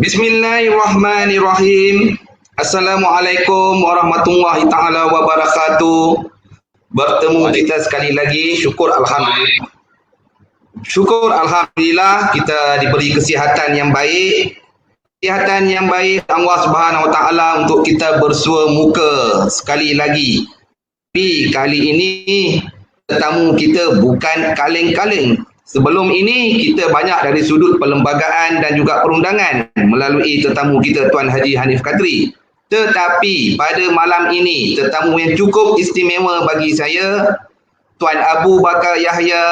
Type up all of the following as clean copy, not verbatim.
Bismillahirrahmanirrahim. Assalamualaikum warahmatullahi taala wabarakatuh. Bertemu kita sekali lagi. Syukur alhamdulillah kita diberi kesihatan yang baik. Kesihatan yang baik Allah Subhanahu wa taala untuk kita bersua muka sekali lagi. Tapi kali ini tetamu kita bukan kaleng-kaleng. Sebelum ini kita banyak dari sudut perlembagaan dan juga perundangan melalui tetamu kita Tuan Haji Hanif Kadri. Tetapi pada malam ini tetamu yang cukup istimewa bagi saya, Tuan Abu Bakar Yahya,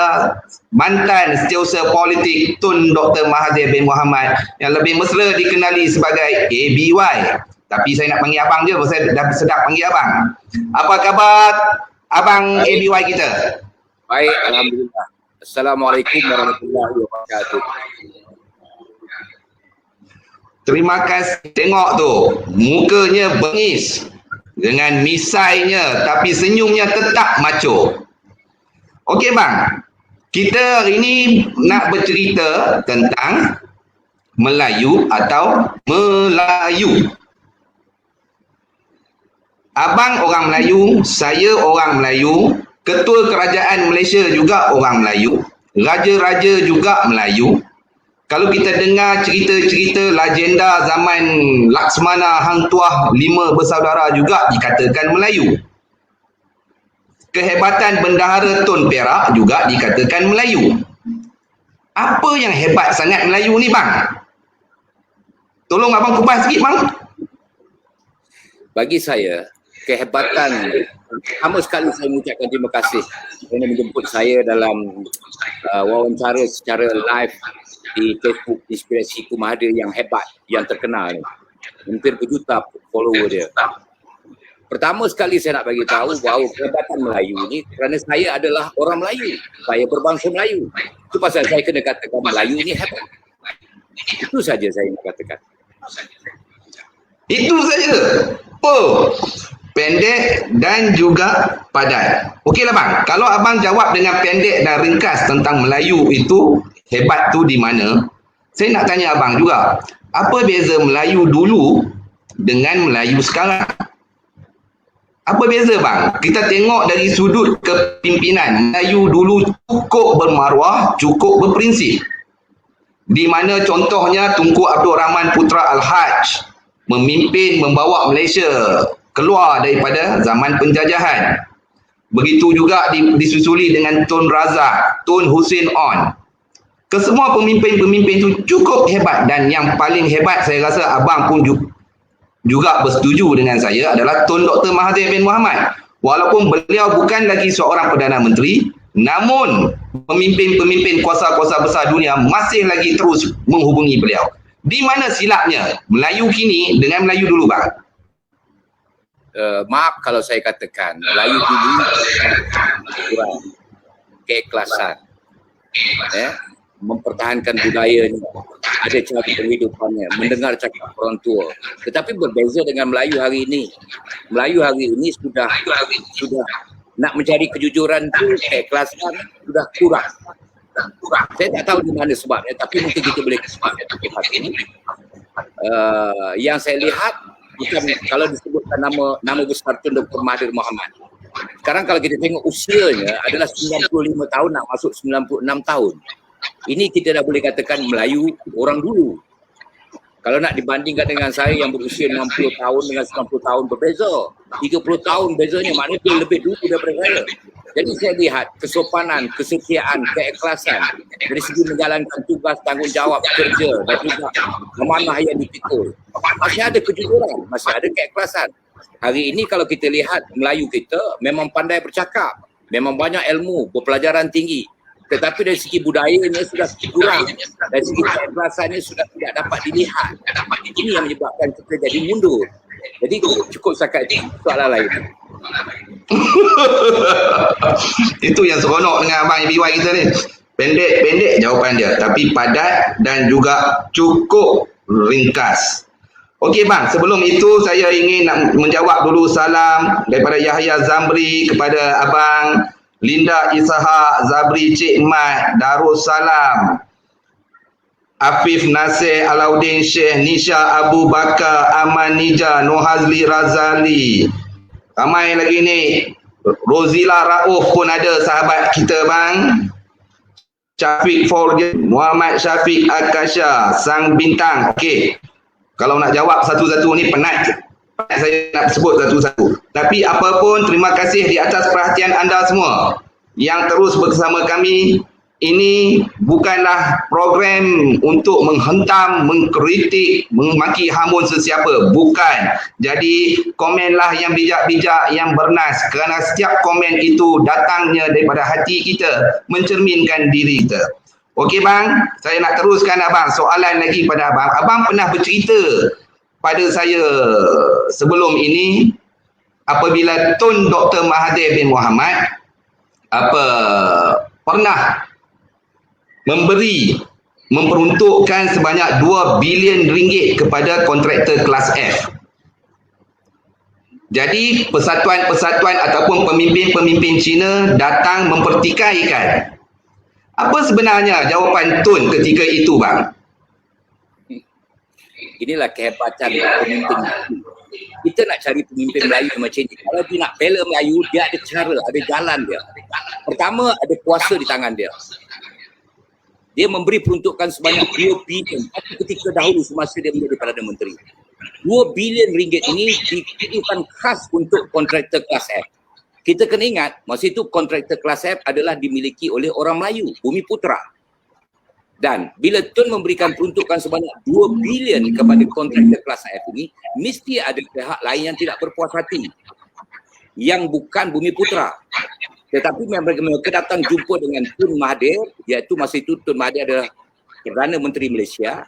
mantan setiausaha politik Tun Dr. Mahathir bin Mohamad yang lebih mesra dikenali sebagai ABY. Tapi saya nak panggil abang je, saya dah sedap panggil abang. Apa khabar abang ABY kita? Baik, alhamdulillah. Assalamualaikum warahmatullahi wabarakatuh. Terima kasih. Tengok tu, mukanya bengis dengan misainya tapi senyumnya tetap macho. Okey bang, kita hari ini nak bercerita tentang Melayu atau Melayu. Abang orang Melayu, saya orang Melayu, Ketua Kerajaan Malaysia juga orang Melayu, Raja-Raja juga Melayu. Kalau kita dengar cerita-cerita legenda zaman Laksmana Hang Tuah 5 bersaudara juga dikatakan Melayu. Kehebatan Bendahara Tun Perak juga dikatakan Melayu. Apa yang hebat sangat Melayu ni bang? Tolong abang kupas sikit bang. Bagi saya, kehebatan, pertama sekali saya mengucapkan terima kasih kerana menjemput saya dalam wawancara secara live di Facebook Inspirasi Mahathir yang hebat, yang terkenal ni. Hampir berjuta follower dia. Pertama sekali saya nak bagi tahu bahawa kehebatan Melayu ni kerana saya adalah orang Melayu. Saya berbangsa Melayu. Itu pasal saya kena katakan Melayu ni hebat. Itu saja saya nak katakan. Itu saja. Oh, pendek dan juga padat. Okeylah bang, kalau abang jawab dengan pendek dan ringkas tentang Melayu itu hebat tu di mana, saya nak tanya abang juga, apa beza Melayu dulu dengan Melayu sekarang? Apa beza bang? Kita tengok dari sudut kepimpinan, Melayu dulu cukup bermaruah, cukup berprinsip. Di mana contohnya Tunku Abdul Rahman Putra Al-Haj memimpin membawa Malaysia keluar daripada zaman penjajahan. Begitu juga disusuli dengan Tun Razak, Tun Hussein On. Kesemua pemimpin-pemimpin itu cukup hebat dan yang paling hebat saya rasa abang pun juga bersetuju dengan saya adalah Tun Dr. Mahathir bin Mohamad. Walaupun beliau bukan lagi seorang Perdana Menteri, namun pemimpin-pemimpin kuasa-kuasa besar dunia masih lagi terus menghubungi beliau. Di mana silapnya Melayu kini dengan Melayu dulu bang? Maaf kalau saya katakan Melayu dulu kurang keikhlasan, mempertahankan budayanya, ada cara kehidupannya, mendengar cakap orang tua. Tetapi berbeza dengan Melayu hari ini. Melayu hari ini sudah nak mencari kejujuran tu, keikhlasan sudah kurang. Saya tak tahu di mana sebabnya, tapi mungkin kita boleh sebabnya ini. Yang saya lihat bukan kalau disebutkan nama besar Tun Dr. Mahathir Mohamad. Sekarang kalau kita tengok usianya adalah 95 tahun nak masuk 96 tahun. Ini kita dah boleh katakan Melayu orang dulu. Kalau nak dibandingkan dengan saya yang berusia 60 tahun dengan 90 tahun berbeza. 30 tahun bezanya, maknanya dia lebih dulu daripada saya. Jadi saya lihat kesopanan, kesetiaan, keikhlasan dari segi menjalankan tugas, tanggungjawab kerja dan juga amanah yang dipikul. Masih ada kejujuran, masih ada keikhlasan. Hari ini kalau kita lihat Melayu kita memang pandai bercakap, memang banyak ilmu, berpelajaran tinggi. Tetapi dari segi budayanya sudah kurang, dari segi keikhlasannya sudah tidak dapat dilihat. Ini yang menyebabkan kita jadi mundur. Jadi cukup setakat itu, soalan lain. Itu yang seronok dengan abang ABY kita ni. Pendek-pendek jawapan dia, tapi padat dan juga cukup ringkas. Okey bang, sebelum itu saya ingin nak menjawab dulu salam daripada Yahya Zamri kepada abang Linda Ishak Zabri Cik Mat Darussalam. Afif Nasir Alauddin Syekh, Nisha Abu Bakar, Aman Nija, Nohazli Razali. Ramai lagi ni. Rozila Rauf pun ada sahabat kita bang. Syafiq Forgen, Muhammad Syafiq Akasha, Sang Bintang. Okey. Kalau nak jawab satu-satu ni penat saya nak sebut satu-satu. Tapi apapun, terima kasih di atas perhatian anda semua yang terus bersama kami. Ini bukanlah program untuk menghentam, mengkritik, memaki hamun sesiapa. Bukan. Jadi komenlah yang bijak-bijak, yang bernas. Kerana setiap komen itu datangnya daripada hati kita, mencerminkan diri kita. Okey bang, saya nak teruskan abang. Soalan lagi pada abang. Abang pernah bercerita pada saya sebelum ini, apabila Tun Dr. Mahathir bin Mohamad pernah memperuntukkan sebanyak 2 bilion ringgit kepada kontraktor kelas F. Jadi persatuan-persatuan ataupun pemimpin-pemimpin Cina datang mempertikaikan. Apa sebenarnya jawapan Tun ketika itu bang? Inilah kehebatan pemimpin. Kita nak cari pemimpin Melayu macam ni. Kalau dia nak bela Melayu, dia ada cara, ada jalan dia. Pertama, ada kuasa di tangan dia. Dia memberi peruntukan sebanyak 2 bilion ketika dahulu semasa dia menjadi Perdana Menteri. 2 bilion ringgit ini dipilihkan khas untuk kontraktor kelas F. Kita kena ingat, masa itu kontraktor kelas F adalah dimiliki oleh orang Melayu, Bumi Putra. Dan bila Tun memberikan peruntukan sebanyak 2 bilion kepada kontraktor kelas F ini, mesti ada pihak lain yang tidak berpuas hati, yang bukan Bumi Putra. Tetapi mereka datang jumpa dengan Tun Mahathir, iaitu masa itu Tun Mahathir adalah Perdana Menteri Malaysia,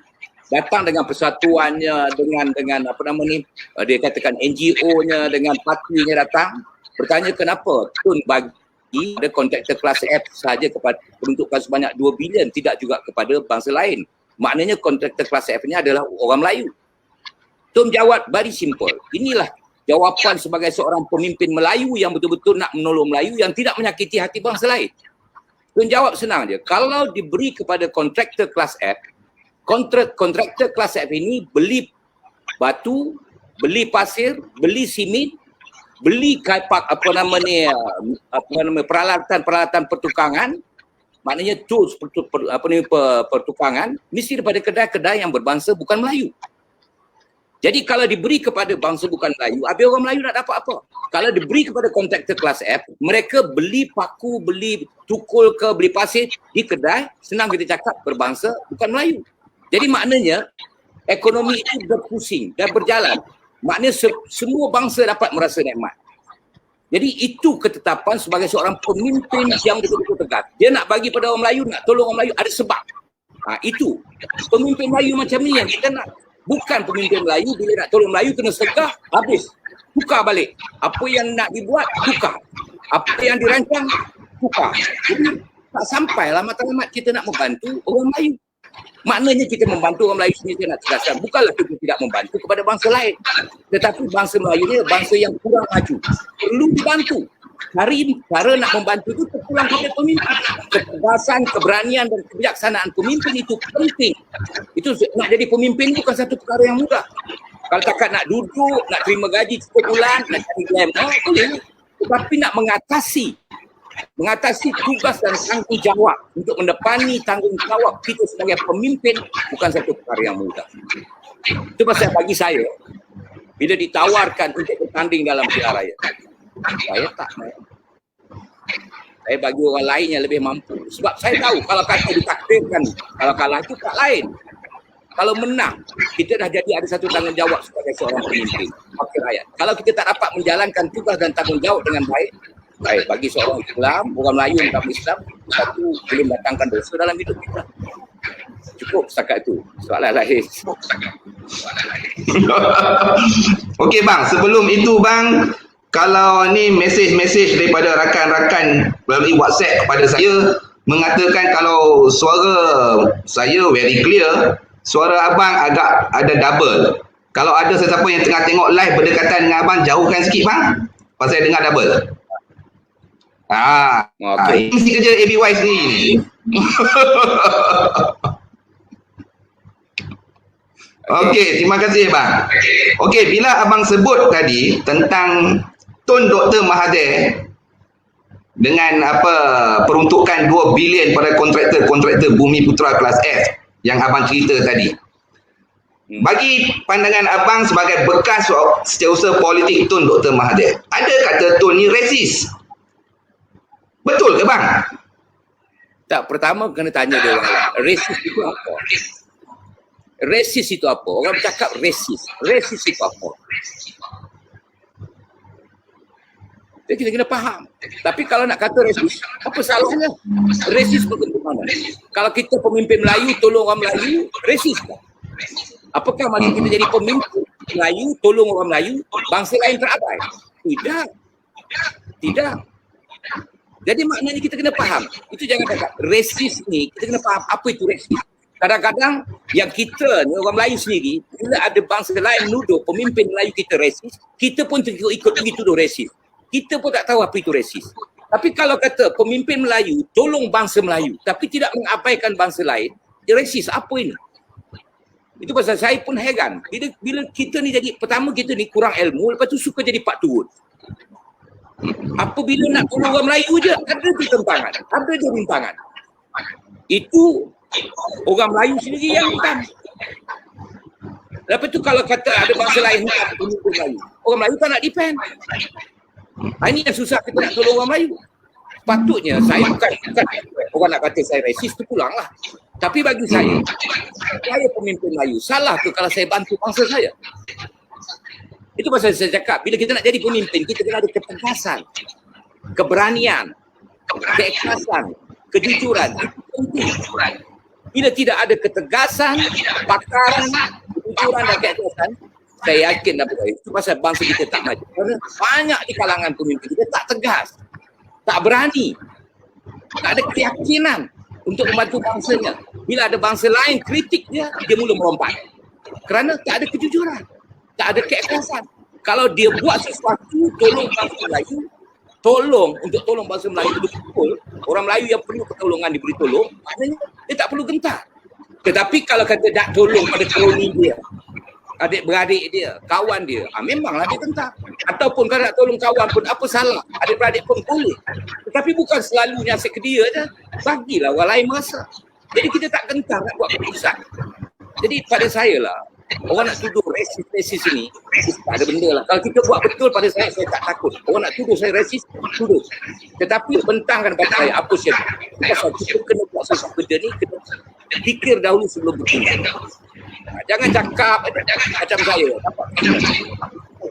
datang dengan persatuannya, dengan apa nama ni, dia katakan NGO-nya, dengan partinya datang, bertanya kenapa Tun bagi ada kontraktor kelas F sahaja kepada peruntukan sebanyak 2 bilion, tidak juga kepada bangsa lain. Maknanya kontraktor kelas F ni adalah orang Melayu. Tun jawab very simple. Inilah jawapan sebagai seorang pemimpin Melayu yang betul-betul nak menolong Melayu yang tidak menyakiti hati bangsa lain. Tun jawab senang je. Kalau diberi kepada kontraktor kelas F, kontraktor kelas F ini beli batu, beli pasir, beli simit, beli peralatan pertukangan, maknanya tools pertukangan mesti daripada kedai-kedai yang berbangsa bukan Melayu. Jadi kalau diberi kepada bangsa bukan Melayu, habis orang Melayu nak dapat apa? Kalau diberi kepada kontraktor kelas F, mereka beli paku, beli tukul ke, beli pasir di kedai, senang kita cakap berbangsa bukan Melayu. Jadi maknanya ekonomi itu berpusing dan berjalan. Maknanya semua bangsa dapat merasa nikmat. Jadi itu ketetapan sebagai seorang pemimpin yang betul-betul tegas. Dia nak bagi pada orang Melayu, nak tolong orang Melayu, ada sebab. Itu. Pemimpin Melayu macam ni yang kita nak. Bukan pemimpin Melayu, bila nak tolong Melayu kena segah, habis. Tukar balik. Apa yang nak dibuat, tukar. Apa yang dirancang, tukar. Jadi tak sampailah matlamat kita nak membantu orang Melayu. Maknanya kita membantu orang Melayu sendiri, saya nak tegaskan. Bukanlah kita tidak membantu kepada bangsa lain. Tetapi bangsa Melayu ni bangsa yang kurang maju. Perlu dibantu. Cari cara nak membantu itu terpulang kepada pemimpin. Ketegasan, keberanian dan kebijaksanaan pemimpin itu penting. Itu nak jadi pemimpin bukan satu perkara yang mudah. Kalau takat nak duduk, nak terima gaji setiap bulan, nak cari glamour, boleh. Tetapi nak mengatasi tugas dan tanggungjawab untuk mendepani tanggungjawab kita sebagai pemimpin bukan satu perkara yang mudah. Itu pasal bagi saya, bila ditawarkan untuk bertanding dalam pilihan raya, saya tak main. Saya bagi orang lain yang lebih mampu. Sebab saya tahu kalau kata ditakdirkan, kalau kalah itu tak lain. Kalau menang, kita dah jadi ada satu tanggungjawab sebagai seorang pemimpin wakil rakyat. Kalau kita tak dapat menjalankan tugas dan tanggungjawab dengan baik, bagi seorang Islam, orang Melayu yang tak Islam, satu boleh mendatangkan dosa dalam hidup kita. Cukup setakat itu. Soalan lain. Okey bang, sebelum itu bang, kalau ni mesej-mesej daripada rakan-rakan melalui WhatsApp kepada saya mengatakan kalau suara saya very clear, suara abang agak ada double. Kalau ada sesiapa yang tengah tengok live berdekatan dengan abang, jauhkan sikit bang, pasal saya dengar double. Ini mesti kerja ABY sendiri. Okey, terima kasih bang. Okey, bila abang sebut tadi tentang Tun Dr. Mahathir dengan apa peruntukan 2 bilion pada kontraktor Bumi Putra kelas F yang abang cerita tadi. Bagi pandangan abang sebagai bekas setiausaha politik Tun Dr. Mahathir, ada kata Tun ni resis. Betul ke bang? Tak, pertama kena tanya dia orang lain. Resis itu apa? Resis itu apa? Orang bercakap resis. Resis itu apa? Jadi kita kena faham. Tapi kalau nak kata resis, apa salahnya? Resis berbentuk mana? Kalau kita pemimpin Melayu, tolong orang Melayu, resis tak? Apakah maksud kita jadi pemimpin Melayu, tolong orang Melayu, bangsa lain terabai? Tidak. Tidak. Jadi maknanya kita kena faham. Itu jangan cakap resis ni, kita kena faham apa itu resis. Kadang-kadang yang kita ni orang Melayu sendiri, bila ada bangsa lain menuduh pemimpin Melayu kita resis, kita pun ikut pergi tuduh resis. Kita pun tak tahu apa itu resis. Tapi kalau kata pemimpin Melayu tolong bangsa Melayu tapi tidak mengabaikan bangsa lain, resis apa ini? Itu pasal saya pun heran. Bila kita ni jadi, pertama kita ni kurang ilmu, lepas tu suka jadi Pak Turut. Apabila nak tolong orang Melayu je, ada pertentangan, ada je rintangan. Itu orang Melayu sendiri yang hutan. Lepas tu kalau kata ada bangsa lain hutan pemimpin Melayu, orang Melayu tak nak defend. Ini yang susah kita nak tolong orang Melayu. Patutnya saya bukan orang nak kata saya resis tu pulanglah. Tapi bagi saya pemimpin Melayu, salah ke kalau saya bantu bangsa saya? Itu pasal saya cakap, bila kita nak jadi pemimpin, kita kena ada ketegasan, keberanian, keikhlasan, kejujuran. Bila tidak ada ketegasan, pakaran, kejujuran dan keikhlasan, saya yakin itu pasal bangsa kita tak maju. Kerana banyak di kalangan pemimpin kita tak tegas, tak berani, tak ada keyakinan untuk membantu bangsanya. Bila ada bangsa lain kritik dia mula merompak. Kerana tak ada kejujuran, tak ada keikhlasan. Kalau dia buat sesuatu, tolong bangsa Melayu, tolong untuk tolong bangsa Melayu betul, orang Melayu yang perlu pertolongan diberi tolong, maknanya dia tak perlu gentar. Tetapi kalau kata nak tolong pada kroni dia, adik-beradik dia, kawan dia, memanglah dia gentar. Ataupun kalau nak tolong kawan pun apa salah, adik-beradik pun boleh. Tetapi bukan selalunya asyik ke dia je, bagilah orang lain merasa. Jadi kita tak gentar nak buat keputusan. Jadi pada saya lah, orang nak tuduh resis ini, tak ada benda lah. Kalau kita buat betul pada saya tak takut. Orang nak tuduh saya resis, tuduh. Tetapi bentangkan pada saya apa sih? Pasal kita kena buat sesuatu benda ni, kena fikir dahulu sebelum bertindak. Jangan cakap macam saya.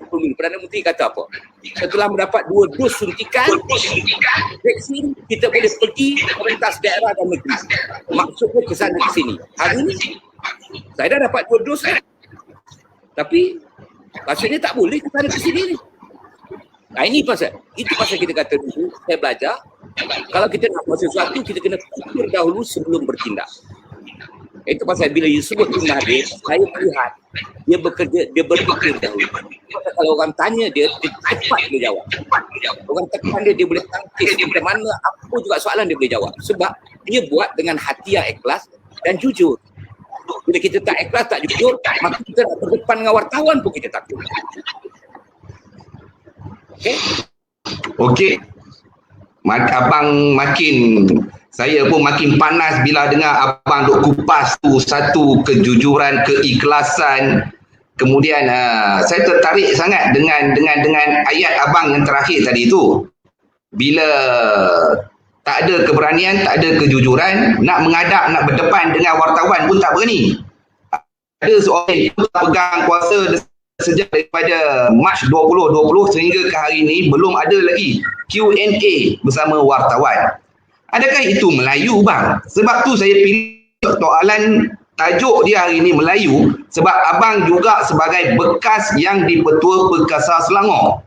Perdana Menteri kata apa? Setelah mendapat 2 dos suntikan vaksin, kita boleh pergi merentas daerah dan negeri. Maksudnya ke sana ke sini. Hari ini saya dah dapat 2 dos tapi maksudnya tak boleh ke sana ke sini ni. Nah ini pasal, itu pasal kita kata dulu, saya belajar, kalau kita nak buat sesuatu, kita kena fikir dahulu sebelum bertindak. Itu pasal bila you sebut Tun Mahathir, saya melihat dia bekerja, dia berfikir dahulu. Kalau orang tanya dia cepat dia jawab. Orang tekan dia boleh tangkis macam mana, apa juga soalan dia boleh jawab. Sebab dia buat dengan hati yang ikhlas dan jujur. Bila kita tak ikhlas, tak jujur, maka kita nak berdepan dengan wartawan pun kita takut. Okey. Abang saya pun makin panas bila dengar abang duk kupas tu satu kejujuran, keikhlasan. Kemudian saya tertarik sangat dengan ayat abang yang terakhir tadi tu. Bila tak ada keberanian, tak ada kejujuran, nak menghadap, nak berdepan dengan wartawan pun tak berani. Ada seorang yang pegang kuasa sejak daripada Mac 2020 sehingga ke hari ini belum ada lagi Q&A bersama wartawan. Adakah itu Melayu bang? Sebab tu saya pilih soalan tajuk dia hari ini Melayu sebab abang juga sebagai bekas yang di-Pertua Perkasa Selangor.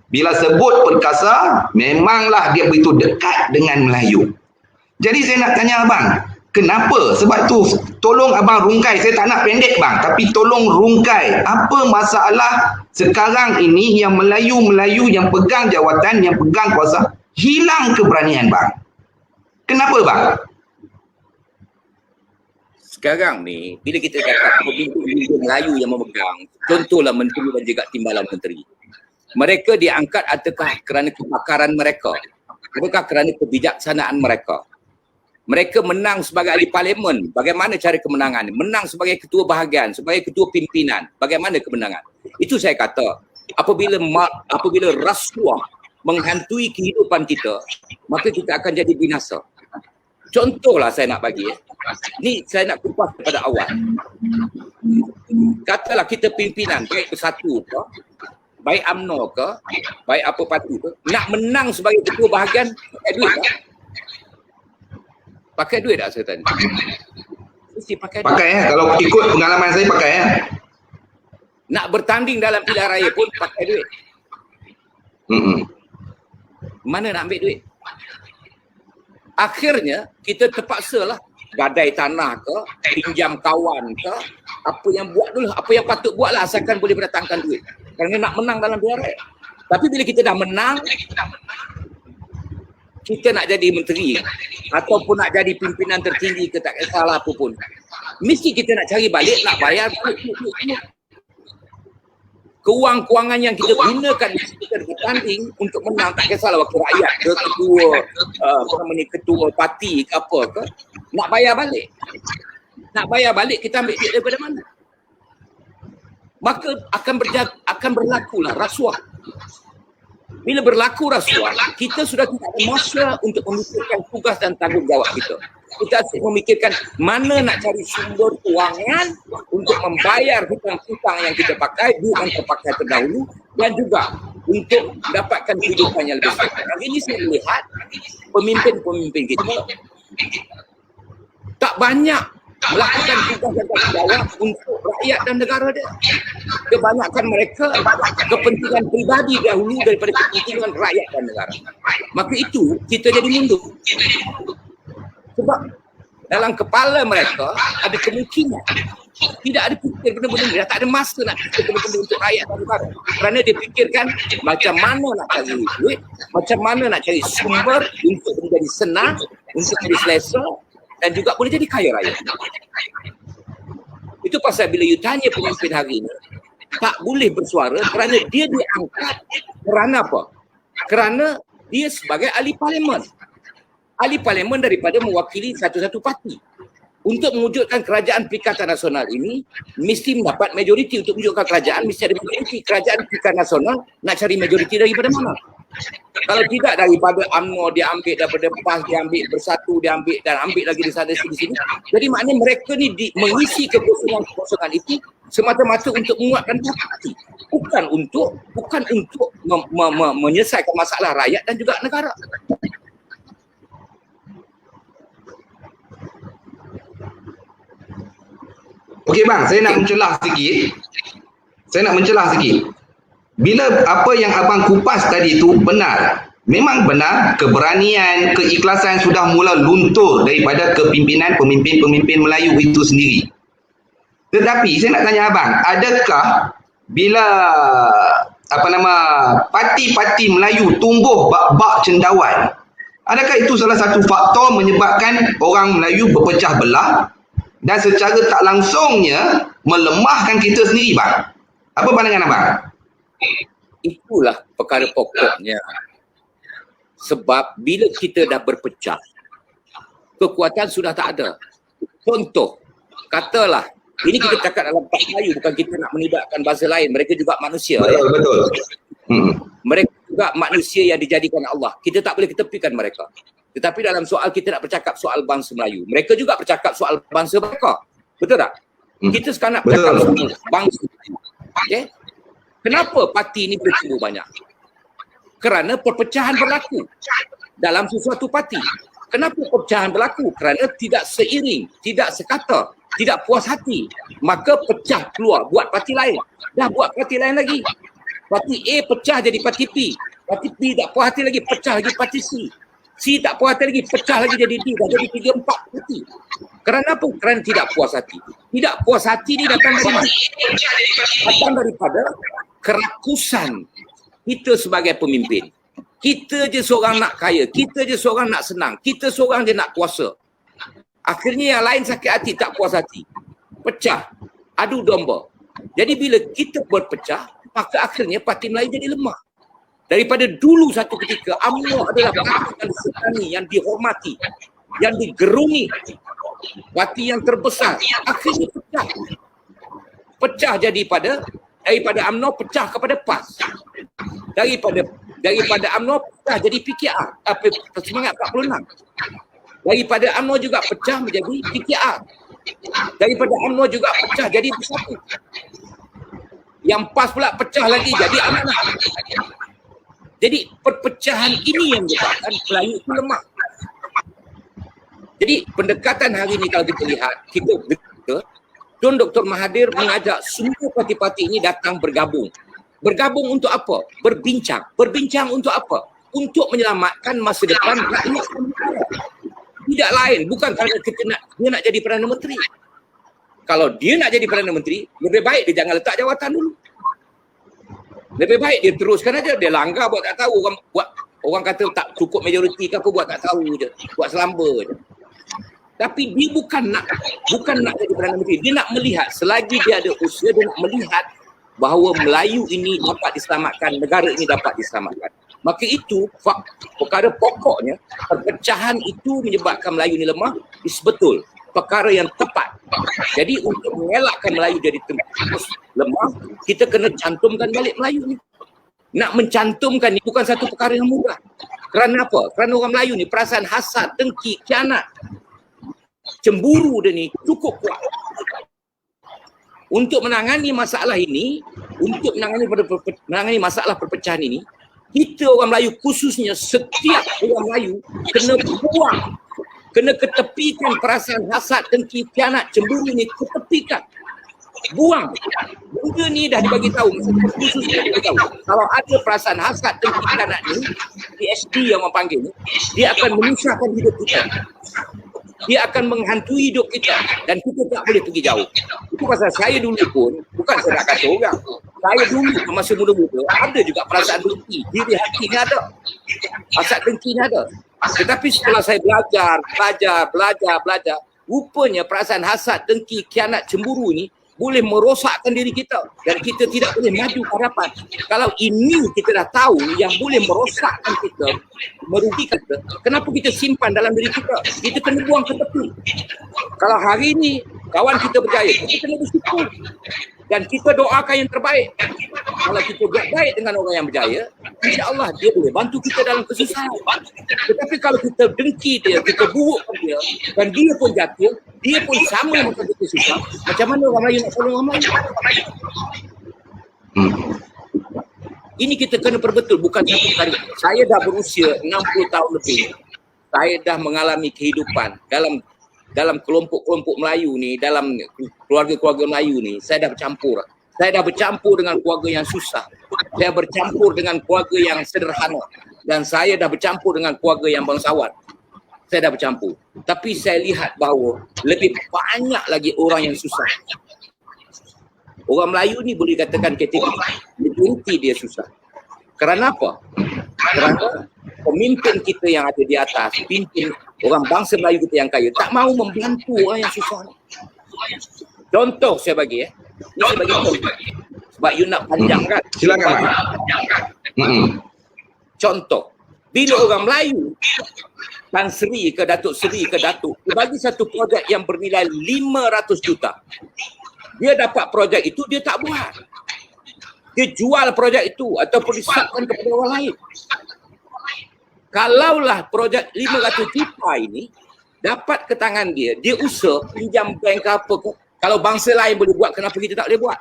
Bila sebut perkasa, memanglah dia begitu dekat dengan Melayu. Jadi saya nak tanya abang, kenapa? Sebab tu tolong abang rungkai, saya tak nak pendek bang, tapi tolong rungkai. Apa masalah sekarang ini yang Melayu-Melayu yang pegang jawatan, yang pegang kuasa, hilang keberanian bang? Kenapa bang? sekarang ni bila kita cakap pemimpin Melayu yang memegang, contohlah menteri dan juga timbalan menteri, mereka diangkat adakah kerana kepakaran mereka, adakah kerana kebijaksanaan mereka? Mereka menang sebagai ahli parlimen, bagaimana cara kemenangan? Menang sebagai ketua bahagian, sebagai ketua pimpinan, bagaimana kemenangan? Itu saya kata, apabila rasuah menghantui kehidupan kita, maka kita akan jadi binasa. Contohlah saya nak bagi, ni saya nak kupas pada awal. Katalah kita pimpinan, baik Bersatu ke, baik UMNO ke, baik apa parti ke, nak menang sebagai ketua bahagian, pakai duit tak? Pakai duit tak saya tanya? Mesti pakai duit. Pakai kalau ikut pengalaman saya pakai Nak bertanding dalam pilihan raya pun pakai duit. Mana nak ambil duit? Akhirnya kita terpaksalah gadai tanah ke, pinjam kawan ke, apa yang buat dulu, apa yang patut buatlah asalkan boleh mendatangkan duit. Kerana nak menang dalam pilihan raya. Tapi bila kita dah menang, kita nak jadi menteri ataupun nak jadi pimpinan tertinggi ke tak kisahlah apa pun, mesti kita nak cari balik, nak bayar keuangan yang kita gunakan kita bertanding untuk menang, tak kisahlah wakil rakyat ke ketua parti ke apa ke, nak bayar balik. Nak bayar balik kita ambil duit daripada mana? Maka akan berlakulah rasuah. Bila berlaku rasuah, kita sudah tidak ada masa untuk memikirkan tugas dan tanggungjawab kita. Kita asyik memikirkan mana nak cari sumber kewangan untuk membayar hutang-hutang yang kita pakai, duit yang terpakai terdahulu, dan juga untuk mendapatkan kehidupan yang lebih baik. Hari ini saya melihat pemimpin-pemimpin kita tak banyak melakukan tugas dan tanggungjawab untuk rakyat dan negara dia. Kebanyakan mereka kepentingan pribadi dahulu daripada kepentingan rakyat dan negara. Maka itu kita jadi mundur. Sebab dalam kepala mereka ada kemungkinan tidak ada fikir benda-benda ni, dah tak ada masa nak fikir benda-benda untuk rakyat dan negara. Kerana dia fikirkan macam mana nak cari duit, macam mana nak cari sumber untuk menjadi senang, untuk menjadi selesa dan juga boleh jadi kaya raya. Itu pasal bila you tanya pemimpin hari ini, tak boleh bersuara kerana dia diangkat kerana apa? Kerana dia sebagai ahli parlimen. Ahli parlimen daripada mewakili satu-satu parti. Untuk mewujudkan kerajaan Perikatan Nasional ini, mesti mendapat majoriti. Untuk mewujudkan kerajaan, mesti ada majoriti. Kerajaan Perikatan Nasional nak cari majoriti daripada mana? Kalau tidak daripada UMNO dia ambil, daripada PAS dia ambil, Bersatu dia ambil dan ambil lagi di sana sini. Jadi maknanya mereka ni mengisi kekosongan itu semata-mata untuk menguatkan parti, bukan untuk menyelesaikan masalah rakyat dan juga negara. Okey bang, saya nak mencelah sikit. Bila apa yang abang kupas tadi tu benar, memang benar, keberanian, keikhlasan sudah mula luntur daripada kepimpinan pemimpin-pemimpin Melayu itu sendiri. Tetapi saya nak tanya abang, adakah bila parti-parti Melayu tumbuh bak-bak cendawan, adakah itu salah satu faktor menyebabkan orang Melayu berpecah belah dan secara tak langsungnya melemahkan kita sendiri bang? Apa pandangan abang? Itulah perkara pokoknya. Sebab bila kita dah berpecah, kekuatan sudah tak ada. Contoh, katalah, ini kita cakap dalam bahasa Melayu, bukan kita nak melibatkan bahasa lain. Mereka juga manusia. Betul. Mereka juga manusia yang dijadikan Allah. Kita tak boleh ketepikan mereka. Tetapi dalam soal kita nak bercakap soal bangsa Melayu, mereka juga bercakap soal bangsa mereka. Betul tak? Kita sekarang nak bercakap soal bangsa Melayu. Okay? Kenapa parti ini boleh tumbuh banyak? Kerana perpecahan berlaku dalam sesuatu parti. Kenapa perpecahan berlaku? Kerana tidak seiring, tidak sekata, tidak puas hati. Maka pecah keluar, buat parti lain. Dah buat parti lain lagi. Parti A pecah jadi parti P. Parti P tak puas hati lagi, pecah lagi parti C. C tak puas hati lagi, pecah lagi jadi D. Dah jadi 3-4 parti. Kerana apa? Kerana tidak puas hati. Tidak puas hati ni datang dari mana? Datang daripada kerakusan kita sebagai pemimpin. Kita je seorang nak kaya, kita je seorang nak senang, kita seorang je nak kuasa. Akhirnya yang lain sakit hati, tak puas hati. Pecah. Adu domba. Jadi bila kita berpecah, maka akhirnya Parti Melayu jadi lemah. Daripada dulu satu ketika, UMNO adalah parti yang disegani, yang dihormati, yang digerungi. Parti yang terbesar. Akhirnya pecah. Pecah daripada UMNO pecah kepada PAS. Daripada UMNO pecah jadi PKR. Semangat 46. Daripada UMNO juga pecah menjadi PKR. Daripada UMNO juga pecah jadi Bersatu. Yang PAS pula pecah lagi jadi Amanah. Jadi perpecahan ini yang menyebabkan Melayu itu lemah. Jadi pendekatan hari ini kalau kita lihat, kita Tun Dr. Mahathir mengajak semua parti-parti ini datang bergabung. Bergabung untuk apa? Berbincang. Berbincang untuk apa? Untuk menyelamatkan masa depan rakyat. Tidak lain, bukan kerana dia nak jadi Perdana Menteri. Kalau dia nak jadi Perdana Menteri, lebih baik dia jangan letak jawatan dulu. Lebih baik dia teruskan aja, dia langgar buat tak tahu, orang kata tak cukup majoriti ke apa buat tak tahu je, buat selamba je. Tapi dia bukan nak jadi Perdana Menteri, dia nak melihat selagi dia ada usaha, dia nak melihat bahawa Melayu ini dapat diselamatkan, negara ini dapat diselamatkan. Maka itu perkara pokoknya, perpecahan itu menyebabkan Melayu ini lemah, is betul. Perkara yang tepat. Jadi untuk mengelakkan Melayu jadi terus lemah, kita kena cantumkan balik Melayu ni. Nak mencantumkan ni bukan satu perkara yang mudah. Kerana apa? Kerana orang Melayu ni perasaan hasad, dengki, khianat, cemburu dia ni cukup kuat. Untuk menangani masalah ini, untuk menangani masalah perpecahan ini, kita orang Melayu khususnya setiap orang Melayu kena buang, kena ketepikan perasaan hasad, dengki, khianat, cemburu ni, ketepikan. Buang. Benda ni dah dibagi tahu, khususnya dibagi tahu. Kalau ada perasaan hasad, dengki, khianat ni, PSD yang orang panggil ni, dia akan menyusahkan hidup kita. Dia akan menghantui hidup kita dan kita tak boleh pergi jauh. Itu pasal saya dulu pun, bukan saya nak kata orang, saya dulu masa muda-muda ada juga perasaan dengki, diri hati ni ada, hasad dengki ni ada. Tetapi setelah saya belajar, rupanya perasaan hasad, dengki, khianat, cemburu ni boleh merosakkan diri kita dan kita tidak boleh maju ke hadapan. Kalau ini kita dah tahu yang boleh merosakkan kita, merugikan kita, kenapa kita simpan dalam diri kita? Kita kena buang ke tepi. Kalau hari ini kawan kita berjaya, kita kena bersyukur dan kita doakan yang terbaik. Kalau kita buat baik dengan orang yang berjaya, insya-Allah dia boleh bantu kita dalam kesusahan. Tetapi kalau kita dengki dia, kita burukkan dia dan dia pun jatuh, dia pun sama macam kita susah, macam mana orang Melayu nak tolong orang Melayu? Ini kita kena perbetul, bukan satu kali. Saya dah berusia 60 tahun lebih. Saya dah mengalami kehidupan dalam kelompok-kelompok Melayu ni, dalam keluarga-keluarga Melayu ni, saya dah bercampur. Saya dah bercampur dengan keluarga yang susah. Saya bercampur dengan keluarga yang sederhana. Dan saya dah bercampur dengan keluarga yang bangsawan. Saya dah bercampur. Tapi saya lihat bahawa lebih banyak lagi orang yang susah. Orang Melayu ni boleh katakan majoriti dia susah. Kerana apa? Kerana pemimpin kita yang ada di atas, pimpin orang bangsa Melayu kita yang kaya, tak mahu membantu orang yang susah. Contoh saya bagi Ini saya bagi contoh. Sebab you nak panjang kan? Silakan. Contoh. Bila orang Melayu, Tan Sri ke Datuk Seri ke Datuk, dia bagi satu projek yang bernilai 500 juta. Dia dapat projek itu, dia tak buat. Dia jual projek itu ataupun disahkan kepada orang lain. Kalaulah projek 500 juta ini dapat ke tangan dia, dia usaha pinjam bank ke apa ke, kalau bangsa lain boleh buat, kenapa kita tak boleh buat?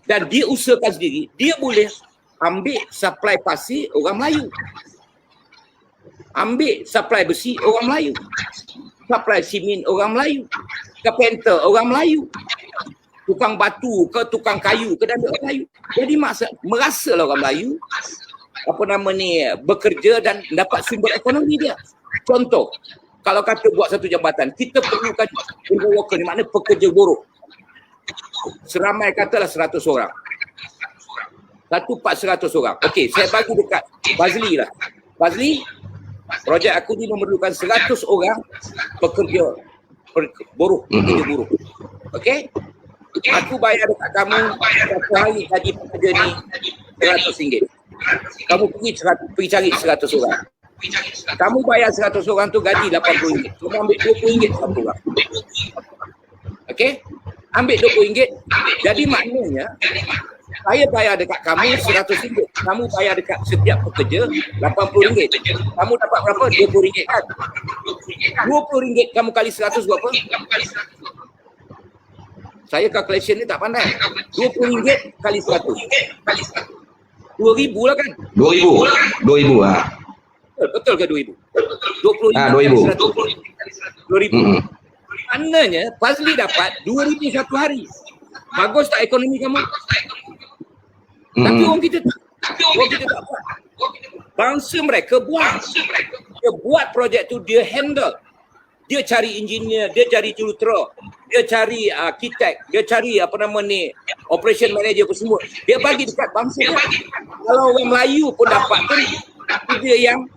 Dan dia usahakan sendiri, dia boleh ambil supply pasir orang Melayu, ambil supply besi orang Melayu, supply simen orang Melayu, carpenter orang Melayu, tukang batu ke tukang kayu ke dan orang Melayu. Jadi merasalah orang Melayu bekerja dan dapat sumber ekonomi dia. Contoh, kalau kata buat satu jambatan, kita perlukan worker ni, makna pekerja buruh. Seramai katalah 100 orang. 1/400 orang. Okey, saya bagi dekat Bazli lah. Bazli, projek aku ni memerlukan 100 orang pekerja buruh, pekerja buruh. Okey? Aku bayar dekat kamu satu hari gaji pekerja ni RM100. Kamu pergi cari 100 orang. Kamu bayar 100 orang tu gaji RM80. Kamu ambil RM20 satu orang. Okey? Ambil RM20. Jadi maknanya saya bayar dekat kamu RM100. Kamu bayar dekat setiap pekerja RM80. Kamu dapat berapa? RM20 kan? RM20 kamu kali 100 berapa? Saya calculation ni tak pandai. RM20 kali 100. 2,000 lah kan? 2,000 lah. Betul ke 2,000? 20,000 2,000. 2,000. Maknanya Fazli dapat 2,000 satu hari. Bagus tak ekonomi kamu? Tapi orang kita tak buat. Bangsa mereka buat. Dia buat projek tu, dia handle. Dia cari engineer, dia cari jurutera, dia cari arkitek, dia cari operation manager apa semua. Dia bagi dekat bangsa dia. Kalau orang Melayu pun dapat tu, dia yang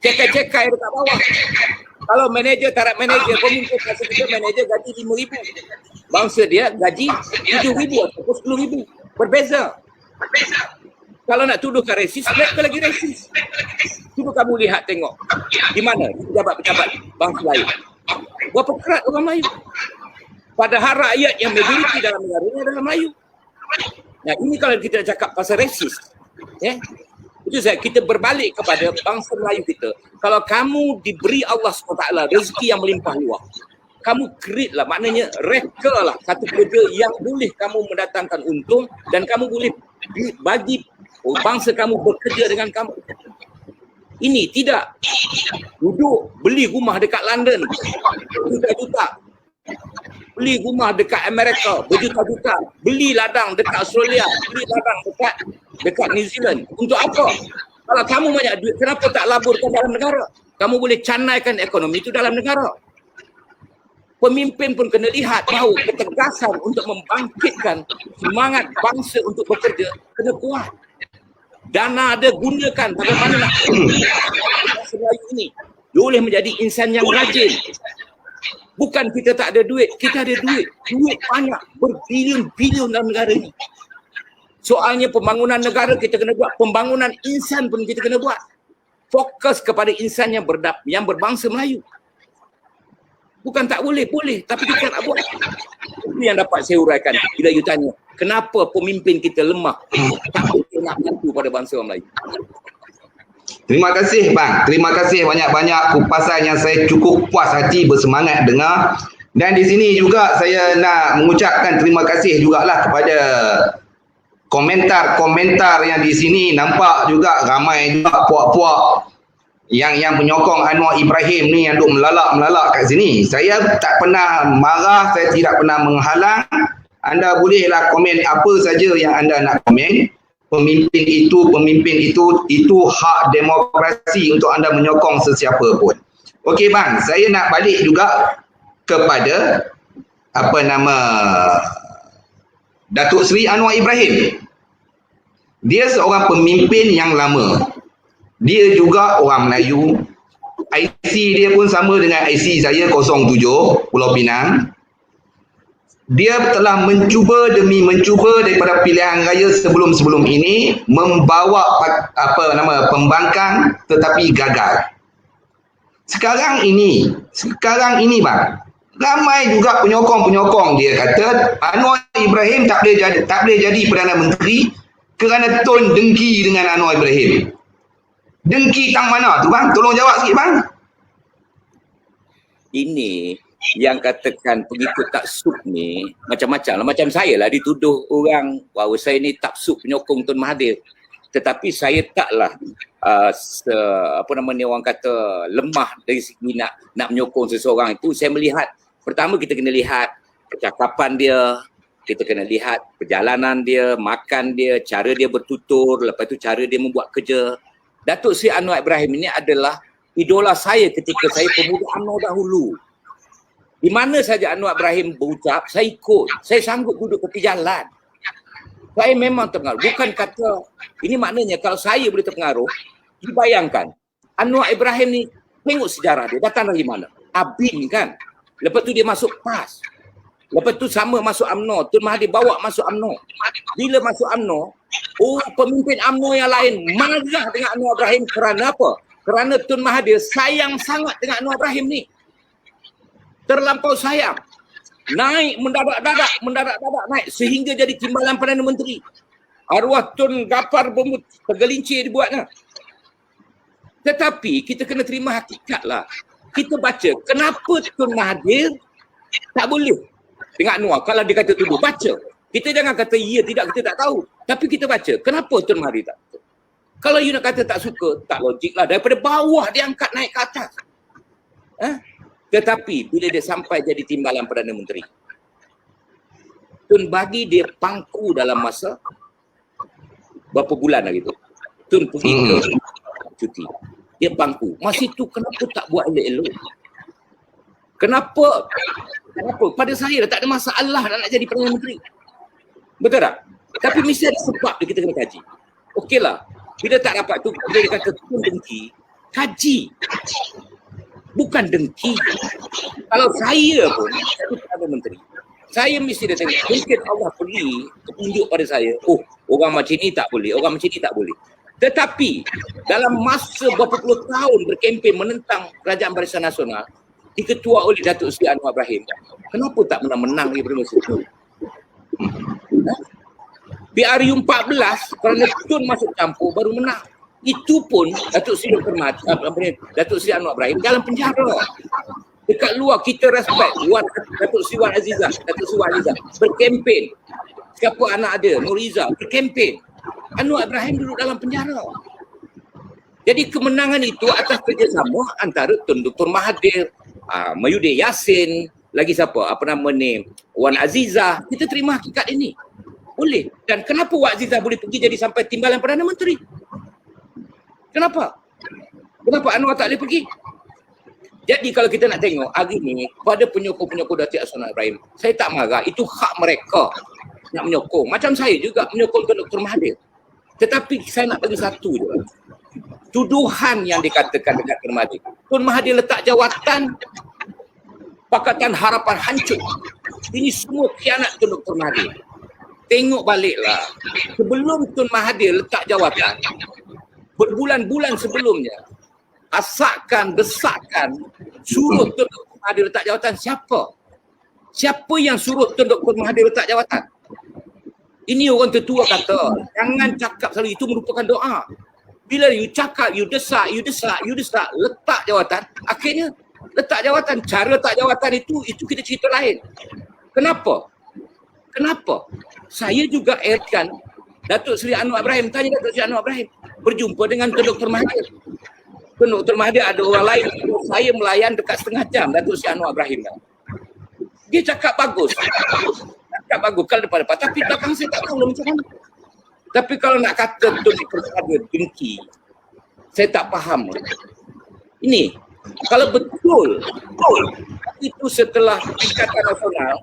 cekai-cekai dekat bawah. Kalau manager, taraf manager, pemimpin masa kita manager gaji RM5,000. Bangsa dia gaji RM7,000 ataupun RM10,000. Berbeza. Kalau nak tuduhkan resis, mereka lagi resis. Cuba kamu lihat tengok. Di mana pejabat-pejabat bangsa lain. Berapa kerat orang Melayu. Padahal rakyat yang majoriti dalam negara ini adalah Melayu. Nah, ini kalau kita cakap pasal resis. Itu kita berbalik kepada bangsa Melayu kita. Kalau kamu diberi Allah SWT rezeki yang melimpah luas, kamu create lah, maknanya reka lah satu kerja yang boleh kamu mendatangkan untung dan kamu boleh bagi bangsa kamu bekerja dengan kamu. Ini tidak duduk beli rumah dekat London berjuta-juta, beli rumah dekat Amerika berjuta-juta, beli ladang dekat Australia, beli ladang dekat New Zealand. Untuk apa? Kalau kamu banyak duit, kenapa tak laburkan dalam negara? Kamu boleh canaikan ekonomi itu dalam negara. Pemimpin pun kena lihat bahawa ketegasan untuk membangkitkan semangat bangsa untuk bekerja kena kuat. Dana ada, gunakan bagaimana nak bangsa Melayu ini boleh menjadi insan yang rajin. Bukan kita tak ada duit, kita ada duit. Duit banyak, berbilion-bilion dalam negara ini. Soalnya pembangunan negara kita kena buat, pembangunan insan pun kita kena buat. Fokus kepada insan yang berbangsa Melayu. Bukan tak boleh, boleh. Tapi kita nak buat. Ini yang dapat saya uraikan bila you tanya, kenapa pemimpin kita lemah? Tak boleh nak bantu pada bangsa orang Melayu. Terima kasih bang. Terima kasih banyak-banyak kupasan yang saya cukup puas hati bersemangat dengar. Dan di sini juga saya nak mengucapkan terima kasih jugalah kepada komentar-komentar yang di sini. Nampak juga ramai juga puak-puak yang penyokong Anwar Ibrahim ni yang duk melalak kat sini. Saya tak pernah marah, saya tidak pernah menghalang. Anda bolehlah komen apa saja yang anda nak komen. Pemimpin itu hak demokrasi untuk anda menyokong sesiapa pun. Okey bang, saya nak balik juga kepada Datuk Seri Anwar Ibrahim. Dia seorang pemimpin yang lama. Dia juga orang Melayu. IC dia pun sama dengan IC saya 07 Pulau Pinang. Dia telah mencuba demi mencuba daripada pilihan raya sebelum-sebelum ini membawa pembangkang tetapi gagal. Sekarang ini bang, ramai juga penyokong-penyokong dia kata Anwar Ibrahim tak boleh jadi Perdana Menteri kerana tone dengki dengan Anwar Ibrahim. Dengki tang mana tu bang? Tolong jawab sikit bang. Ini yang katakan pengikut taksub ni macam-macam lah. Macam saya lah dituduh orang bahawa saya ni taksub penyokong Tun Mahathir. Tetapi saya taklah orang kata lemah dari segi nak menyokong seseorang itu. Saya melihat, pertama kita kena lihat percakapan dia, kita kena lihat perjalanan dia, makan dia, cara dia bertutur, lepas tu cara dia membuat kerja. Datuk Seri Anwar Ibrahim ini adalah idola saya ketika saya pemuda UMNO dahulu. Di mana saja Anwar Ibrahim berucap, saya ikut. Saya sanggup duduk tepi jalan. Saya memang terpengaruh. Bukan kata, ini maknanya kalau saya boleh terpengaruh, dibayangkan. Anwar Ibrahim ni, tengok sejarah dia, datang dari mana? Abin kan? Lepas tu dia masuk PAS. Lepas tu sama masuk UMNO. Tun Mahathir bawa masuk UMNO. Bila masuk UMNO, pemimpin UMNO yang lain marah dengan Anwar Ibrahim kerana apa? Kerana Tun Mahathir sayang sangat dengan Anwar Ibrahim ni. Terlampau sayang. Naik mendadak-dadak naik sehingga jadi timbalan Perdana Menteri. Arwah Tun Gafar Bermud tergelincir dibuatnya. Tetapi kita kena terima hakikat lah. Kita baca kenapa Tun Mahathir tak boleh dengan Anwar. Kalau dia kata tuduh, baca. Kita jangan kata ya, tidak, kita tak tahu. Tapi kita baca, kenapa Tun Mahathir tak suka? Kalau you nak kata tak suka, tak logik lah. Daripada bawah dia angkat naik ke atas. Tetapi bila dia sampai jadi timbalan Perdana Menteri, Tun bagi dia pangku dalam masa berapa bulan lagi tu. Tun pergi ke cuti. Dia pangku. Masa itu kenapa tak buat elok-elok? Kenapa? Pada saya tak ada masalah nak jadi Perdana Menteri. Betul tak? Tapi mesti ada sebab dia kita kena kaji. Okeylah. Bila tak dapat tu, bila dia kata Tun dengki, kaji. Bukan dengki. Kalau saya pun, saya Perdana Menteri, saya mesti dia tengok. Mungkin Allah beri petunjuk pada saya. Orang macam ni tak boleh. Orang macam ni tak boleh. Tetapi, dalam masa berapa puluh tahun berkempen menentang Kerajaan Barisan Nasional, diketua oleh Datuk Seri Anwar Ibrahim. Kenapa tak menang daripada masa itu? PRU 14 kerana Tun masuk campur baru menang. Itu pun Datuk Seri Datuk Seri Anwar Ibrahim dalam penjara. Dekat luar kita respect Datuk Seri Wan Azizah, Datuk Seri Wan Azizah berkempen. Siapa anak dia? Nuriza berkempen. Anwar Ibrahim duduk dalam penjara. Jadi kemenangan itu atas kerjasama antara Tun Dr. Mahathir, Mayuddin Yassin, lagi siapa? Apa nama ni? Wan Azizah. Kita terima hakikat ini. Boleh. Dan kenapa Wan Azizah boleh pergi jadi sampai timbalan Perdana Menteri? Kenapa? Kenapa Anwar tak boleh pergi? Jadi kalau kita nak tengok hari ni pada penyokong-penyokong Datuk Seri Ibrahim, saya tak marah. Itu hak mereka nak menyokong. Macam saya juga menyokong Dr. Mahathir. Tetapi saya nak bagi satu je. Tuduhan yang dikatakan dekat Tun Mahathir. Tun Mahathir letak jawatan, Pakatan Harapan hancur. Ini semua khianat Tun Dr. Mahathir. Tengok baliklah. Sebelum Tun Mahathir letak jawatan, berbulan-bulan sebelumnya, desakan, suruh Tun Dr. Mahathir letak jawatan siapa? Siapa yang suruh Tun Dr. Mahathir letak jawatan? Ini orang tertua kata, jangan cakap selalu, itu merupakan doa. Bila you cakap, you desak, letak jawatan, akhirnya letak jawatan. Cara letak jawatan itu kita cerita lain. Kenapa? Saya juga airkan Datuk Seri Anwar Ibrahim, tanya Datuk Seri Anwar Ibrahim, berjumpa dengan Tun Dr. Mahathir. Tun Dr. Mahathir ada orang lain, saya melayan dekat setengah jam Datuk Seri Anwar Ibrahim. Dia cakap bagus. Kalau depan-depan, tapi belakang saya tak tahu lah macam mana. Tapi kalau nak kata Tun Dr. Mahathir dengki, saya tak faham. Ini, kalau betul itu setelah Ikatan Nasional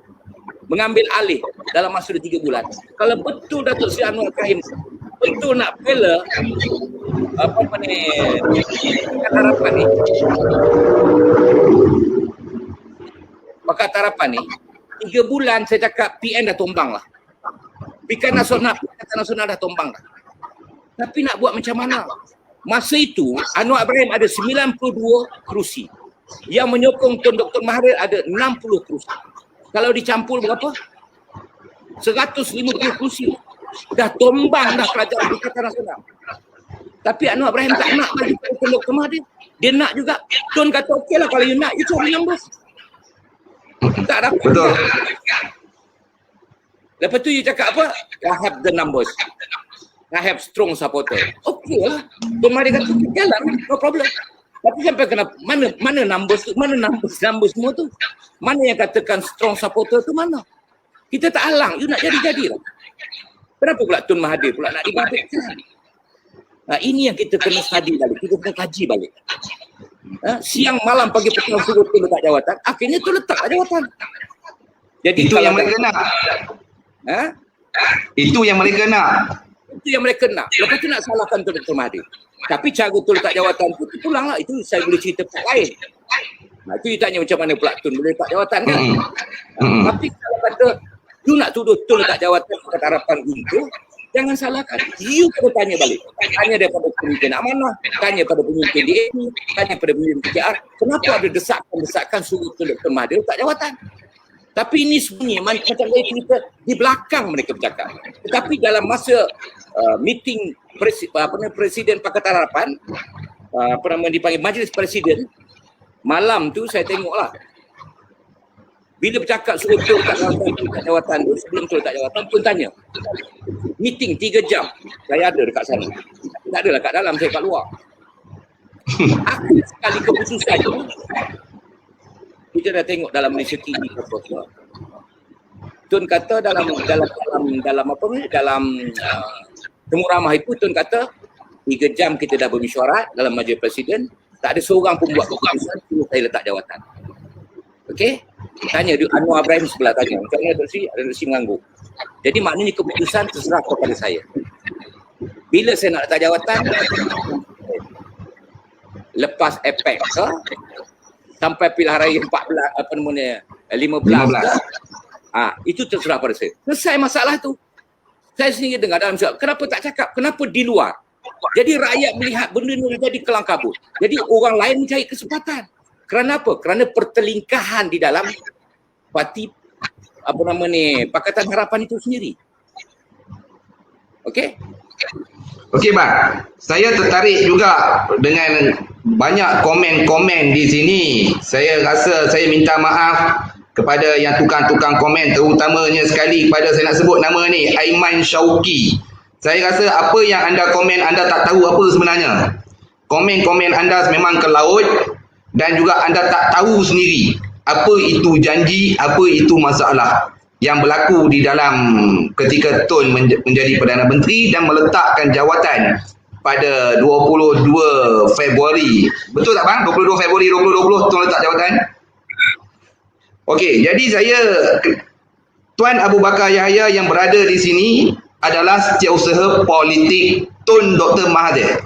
mengambil alih dalam masa 3 bulan. Kalau betul Datuk Seri Anwar Ibrahim betul nak bela Pakatan Harapan ni. Pakatan Harapan ni 3 bulan saya cakap PN dah tumbang lah. Pakatan Nasional dah tumbang dah. Tapi nak buat macam mana? Masa itu Anwar Ibrahim ada 92 kerusi. Yang menyokong Tun Dr. Mahathir ada 60 kerusi. Kalau dicampur berapa? 150 kerusi. Dah tumbang dah kerajaan Pakatan Nasional. Tapi Anwar Ibrahim tak nak bagi Tun Dr. Mahathir. Dia nak juga. Tun kata okeylah kalau you nak, you cari numbers. Tak dapat. Betul. Lepas tu you cakap apa? I have the numbers. I have strong supporter. Okeylah. Tun Mahathir kata jalan, no problem. Tapi sampai kenapa? Mana numbers tu? Mana numbers semua tu? Mana yang katakan strong supporter tu mana? Kita tak halang. You nak jadi-jadilah. Kenapa pula Tun Mahathir pula nak dibabitkan? Ini yang kita kena study balik. Kita kena kaji balik. Siang malam pagi petang suruh tu letak jawatan. Akhirnya tu letak jawatan. Jadi itu yang mereka nak. Itu yang mereka nak. Itu yang mereka nak. Lepas tu nak salahkan Tun Dr. Mahathir. Tapi cara tu letak jawatan tu pulanglah. Itu saya boleh cerita part lain. Itu you tanya macam mana pula Tun boleh letak jawatan kan? Mm-mm. Tapi kalau kata you nak tuduh Tun letak jawatan Pakatan Harapan untuk, jangan salahkan. You kena tanya balik. Tanya daripada pemimpin amanah, tanya pada pemimpin DAP, tanya pada pemimpin PKR, kenapa ada desakan-desakan suruh Tun Dr. Mahathir letak jawatan? Tapi ini sebenarnya macam saya cerita, di belakang mereka bercakap. Tetapi dalam masa meeting Presiden Pakatan Harapan, dipanggil Majlis Presiden, malam tu saya tengoklah. Bila bercakap suruh Tun letak jawatan tu, sebelum Tun letak jawatan, Tun tanya. Meeting 3 jam. Saya ada dekat sana. Tak adalah kat dalam, saya kat luar. Akhir sekali keputusannya, kita dah tengok dalam Malaysia TV apa. Tun kata dalam temu ramah itu, Tun kata 3 jam kita dah bermesyuarat dalam Majlis Presiden, tak ada seorang pun buat keputusan suruh saya letak jawatan. Okey? Tanya Anwar Ibrahim sebelah tanya. Macam mana Dr. Sri mengangguk. Jadi maknanya keputusan terserah kepada saya. Bila saya nak letak jawatan, lepas APEC ke, sampai pilihan raya 15 ke, itu terserah pada saya. Selesai masalah tu. Saya sendiri dengar dalam siap. Kenapa tak cakap? Kenapa di luar? Jadi rakyat melihat benda ni jadi kelang kabut. Jadi orang lain mencari kesempatan. Kerana apa? Kerana pertelingkahan di dalam parti Pakatan Harapan itu sendiri. Okey? Okey bang, saya tertarik juga dengan banyak komen-komen di sini. Saya rasa saya minta maaf kepada yang tukang-tukang komen, terutamanya sekali kepada, saya nak sebut nama ni, Aiman Syauqi. Saya rasa apa yang anda komen, anda tak tahu apa sebenarnya. Komen-komen anda memang ke laut dan juga anda tak tahu sendiri apa itu janji, apa itu masalah yang berlaku di dalam ketika Tun menjadi Perdana Menteri dan meletakkan jawatan pada 22 Februari. Betul tak bang? 22 Februari 2020 Tun letak jawatan? Okey, jadi Tuan Abu Bakar Yahya yang berada di sini adalah setiausaha politik Tun Dr. Mahathir.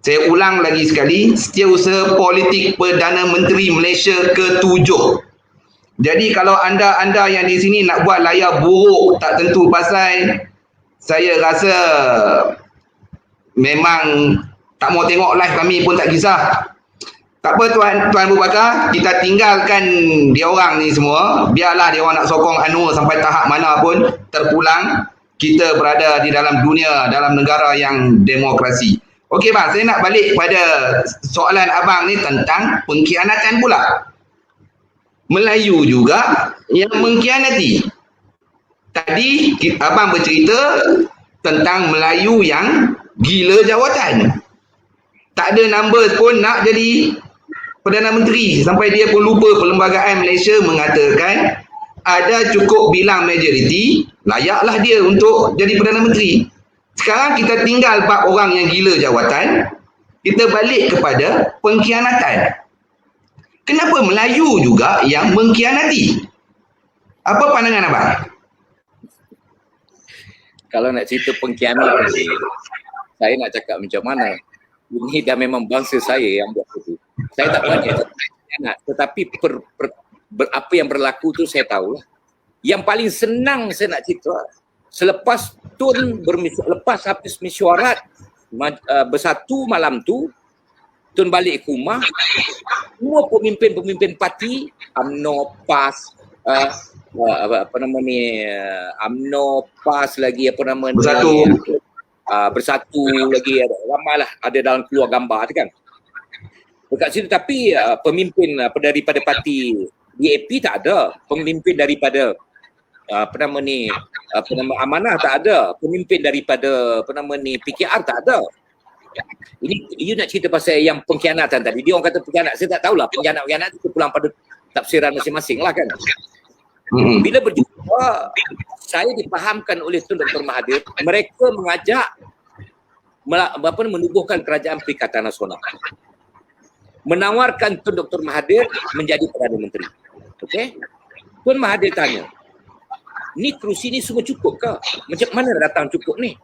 Saya ulang lagi sekali, setiausaha politik Perdana Menteri Malaysia ke-7. Jadi kalau anda yang di sini nak buat layar buruk tak tentu pasal, saya rasa memang tak mau tengok live kami pun tak kisah. Tak apa Tuan Abu Bakar, kita tinggalkan dia orang ni semua. Biarlah dia orang nak sokong Anwar sampai tahap mana pun terpulang. Kita berada di dalam dunia, dalam negara yang demokrasi. Okey bang, saya nak balik pada soalan abang ni tentang pengkhianatan pula. Melayu juga yang mengkhianati. Tadi abang bercerita tentang Melayu yang gila jawatan. Tak ada numbers pun nak jadi Perdana Menteri. Sampai dia pun lupa Perlembagaan Malaysia mengatakan ada cukup bilang majoriti, layaklah dia untuk jadi Perdana Menteri. Sekarang kita tinggal bab orang yang gila jawatan, kita balik kepada pengkhianatan. Kenapa Melayu juga yang mengkhianati? Apa pandangan abang? Kalau nak cerita pengkhianat ni, saya nak cakap macam mana? Ini dah memang bangsa saya yang buat itu. Saya tak banyak pengkhianat, tetapi apa yang berlaku tu saya tahulah. Yang paling senang saya nak cerita, selepas Tun lepas habis mesyuarat bersatu malam tu, Tun balik ke rumah, semua pemimpin-pemimpin parti, UMNO, PAS, UMNO, PAS lagi bersatu lagi, ramailah ada dalam keluar gambar tu kan. Dekat situ, tapi pemimpin daripada parti DAP tak ada, pemimpin daripada Amanah tak ada, pemimpin daripada PKR tak ada. Ini you nak cerita pasal yang pengkhianatan tadi. Dia orang kata pengkhianat, saya tak tahulah pengkhianat itu pulang pada tafsiran masing-masing lah kan. Bila berjumpa, saya dipahamkan oleh Tun Dr. Mahathir, mereka mengajak menubuhkan kerajaan Perikatan Nasional, menawarkan Tun Dr. Mahathir menjadi Perdana Menteri. Okey? Tun Mahathir tanya, ni kerusi ni semua cukup ke? Macam mana datang cukup ni?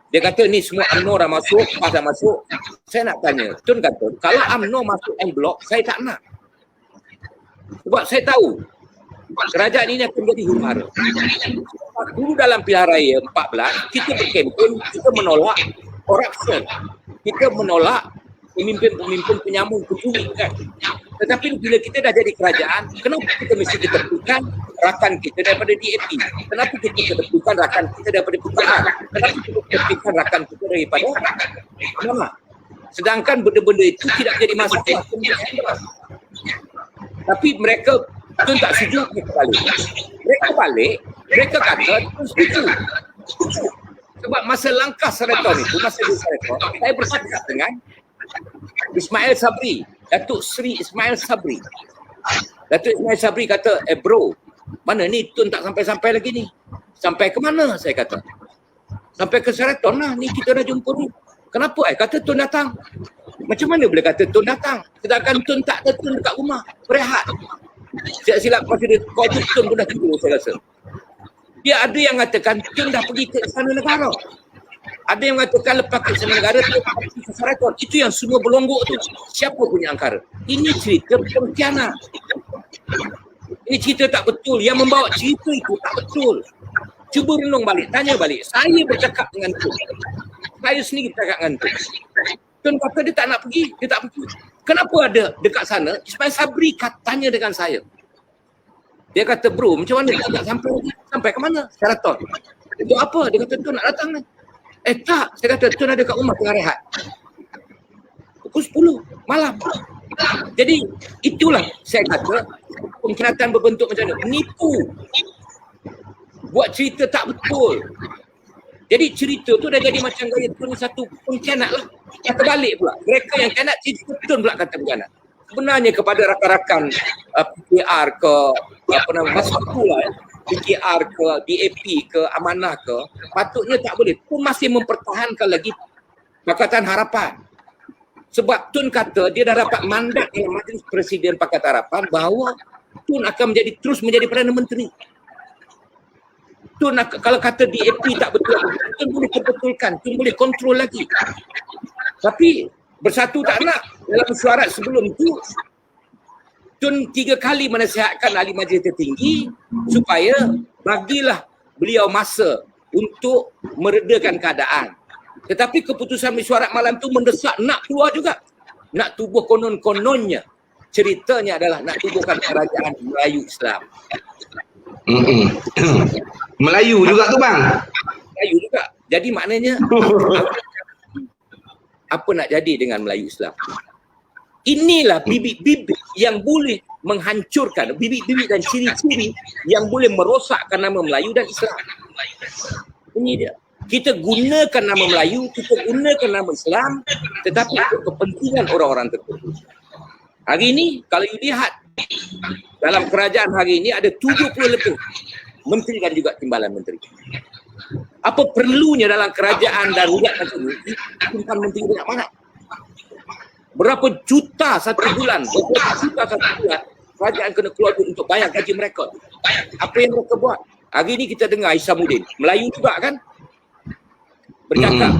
Dia kata ni semua UMNO dah masuk, PAS dah masuk. Saya nak tanya, Tun kata, kalau UMNO masuk en blok, saya tak nak. Sebab saya tahu kerajaan ini akan jadi huru-hara. Dulu dalam pilihan raya 14, kita berkempen, kita menolak corruption. Kita menolak pemimpin-pemimpin penyambung pencuri kan. Tetapi bila kita dah jadi kerajaan, kenapa kita mesti ketepukan rakan kita daripada DAP? Kenapa kita ketepukan rakan kita daripada PKR? Kenapa kita ketepukan rakan kita daripada mana? Sedangkan benda-benda itu tidak jadi masalah. Tapi mereka Tun tak setuju, mereka balik. Mereka kata Tun setuju. Sebab masa langkah Sheraton itu, masa di Sheraton, saya bercakap dengan Ismail Sabri, Datuk Seri Ismail Sabri. Datuk Ismail Sabri kata, bro, mana ni Tun tak sampai-sampai lagi ni? Sampai ke mana? Saya kata. Sampai ke Sheraton lah, ni kita dah jumpa ni. Kenapa? Kata Tun datang. Macam mana boleh kata Tun datang? Sedangkan Tun tak ada, Tun dekat rumah, berehat. Tidak silap masa dia call tu, Tun pun dah tidur saya rasa. Dia ada yang mengatakan Tun dah pergi ke Istana Negara. Ada yang mengatakan lepas ke Istana Negara Tun pergi ke Sheraton. Itu yang semua berlonggok tu. Siapa punya angkara? Ini cerita pengkhianat. Ini cerita tak betul. Yang membawa cerita itu tak betul. Cuba renung balik, tanya balik. Saya bercakap dengan Tun. Saya sendiri bercakap dengan Tun. Tun kata dia tak nak pergi, dia tak pergi. Kenapa ada dekat sana? Ismail Sabri tanya dengan saya. Dia kata, bro, macam mana dia tak sampai lagi? Sampai ke mana? Sheraton. Untuk apa? Dia kata, Tun nak datang ni. Tak. Saya kata, Tun ada kat rumah tengah rehat. Pukul 10 malam. Jadi, itulah saya kata, pengkhianatan berbentuk macam mana? Menipu. Buat cerita tak betul. Jadi cerita tu dah jadi macam gaya Tun satu pengkhianat lah. Yang terbalik pula. Mereka yang khianat cerita Tun pula kata pengkhianat. Sebenarnya kepada rakan-rakan PKR ke apa nama masa itulah PKR ke DAP ke Amanah ke, patutnya tak boleh. Tun masih mempertahankan lagi Pakatan Harapan. Sebab Tun kata dia dah dapat mandat dengan Majlis Presiden Pakatan Harapan bahawa Tun akan terus menjadi Perdana Menteri. Tun kalau kata DAP tak betul, Tun boleh perbetulkan, Tun boleh kontrol lagi. Tapi Bersatu tak nak. Dalam mesyuarat sebelum itu, Tun 3 kali menasihatkan ahli majlis tertinggi supaya bagilah beliau masa untuk meredakan keadaan. Tetapi keputusan mesyuarat malam tu mendesak nak keluar juga. Nak tubuh konon-kononnya. Ceritanya adalah nak tubuhkan kerajaan Melayu Islam. Melayu juga tu bang? Melayu juga. Jadi maknanya apa nak jadi dengan Melayu Islam? Inilah bibit-bibit yang boleh menghancurkan, bibit-bibit dan ciri-ciri yang boleh merosakkan nama Melayu dan Islam. Ini dia. Kita gunakan nama Melayu, kita gunakan nama Islam, tetapi untuk kepentingan orang-orang tertentu. Hari ini, kalau you lihat, dalam kerajaan hari ini ada 70 lebih menteri dan juga timbalan menteri. Apa perlunya dalam kerajaan darurat macam ini, timbalan menteri banyak mana? Berapa juta satu bulan, kerajaan kena keluar untuk bayar gaji mereka. Apa yang mereka buat? Hari ini kita dengar Isamuddin, Melayu juga kan? Bercakap.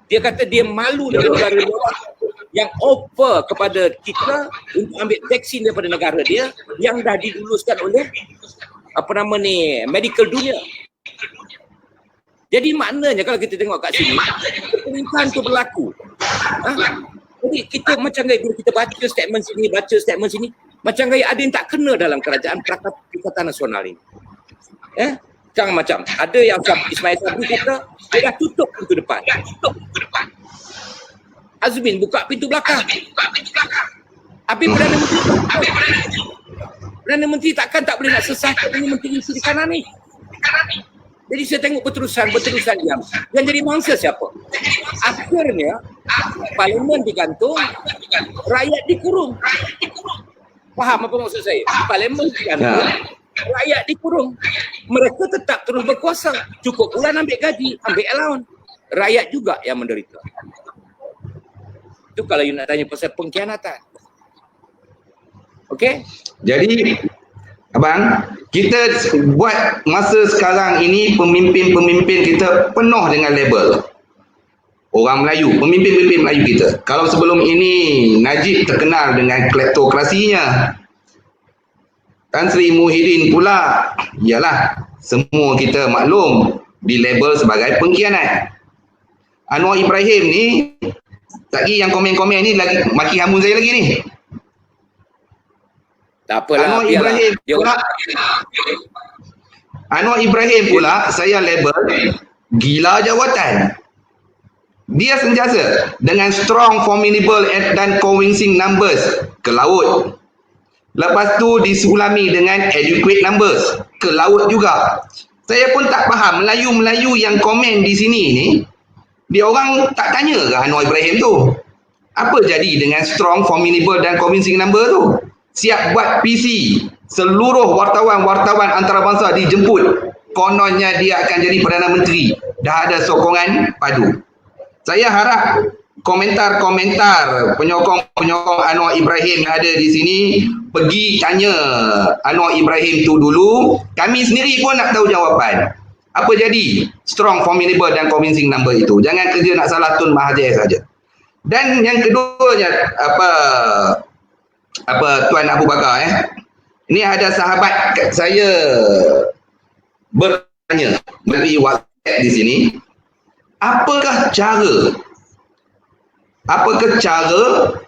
Dia kata dia malu dengan negara luar yang offer kepada kita untuk ambil vaksin daripada negara dia yang dah diluluskan oleh apa nama ni, medical dunia. Jadi maknanya kalau kita tengok kat sini, pemerintahan tu berlaku. Jadi kita macam gaya bila kita baca statement sini, macam gaya ada yang tak kena dalam kerajaan Perikatan Nasional ini. Jangan macam ada yang Ismail Sabri kata dia dah tutup pintu depan. Azmin buka pintu belakang. Habis Perdana Menteri takkan tak boleh nak selesaikan Perdana Menteri di kanan ni. Jadi saya tengok berterusan diam. Yang jadi mangsa siapa? Akhirnya parlimen digantung, rakyat dikurung. Faham apa maksud saya? Parlimen digantung, rakyat dikurung. Mereka tetap terus berkuasa. Cukup bulan ambil gaji, ambil allowance. Rakyat juga yang menderita. Itu kalau you nak tanya pasal pengkhianatan. Okey? Jadi abang, kita buat masa sekarang ini pemimpin-pemimpin kita penuh dengan label. orang Melayu, pemimpin-pemimpin Melayu kita. Kalau sebelum ini Najib terkenal dengan kleptokrasinya, Tan Sri Muhyiddin pula, ialah semua kita maklum dilabel sebagai pengkhianat. Anwar Ibrahim ni, lagi yang komen-komen ni lagi maki hamun saya lagi ni. Tak apalah, Anwar Ibrahim pula saya label gila jawatan. Dia sentiasa dengan strong, formidable dan convincing numbers ke laut. Lepas tu disulami dengan adequate numbers ke laut juga. Saya pun tak faham Melayu-Melayu yang komen di sini ni, dia orang tak tanya ke Anwar Ibrahim tu? Apa jadi dengan strong, formidable dan convincing number tu? Siap buat PC. Seluruh wartawan-wartawan antarabangsa dijemput. Kononnya dia akan jadi Perdana Menteri. Dah ada sokongan padu. Saya harap komentar-komentar penyokong-penyokong Anwar Ibrahim yang ada di sini pergi tanya Anwar Ibrahim tu dulu. Kami sendiri pun nak tahu jawapan. Apa jadi strong, formidable dan convincing number itu? Jangan kerja nak salah Tun Mahathir saja. Dan yang keduanya Tuan Abu Bakar ini ada sahabat saya bertanya dari WhatsApp di sini, apakah cara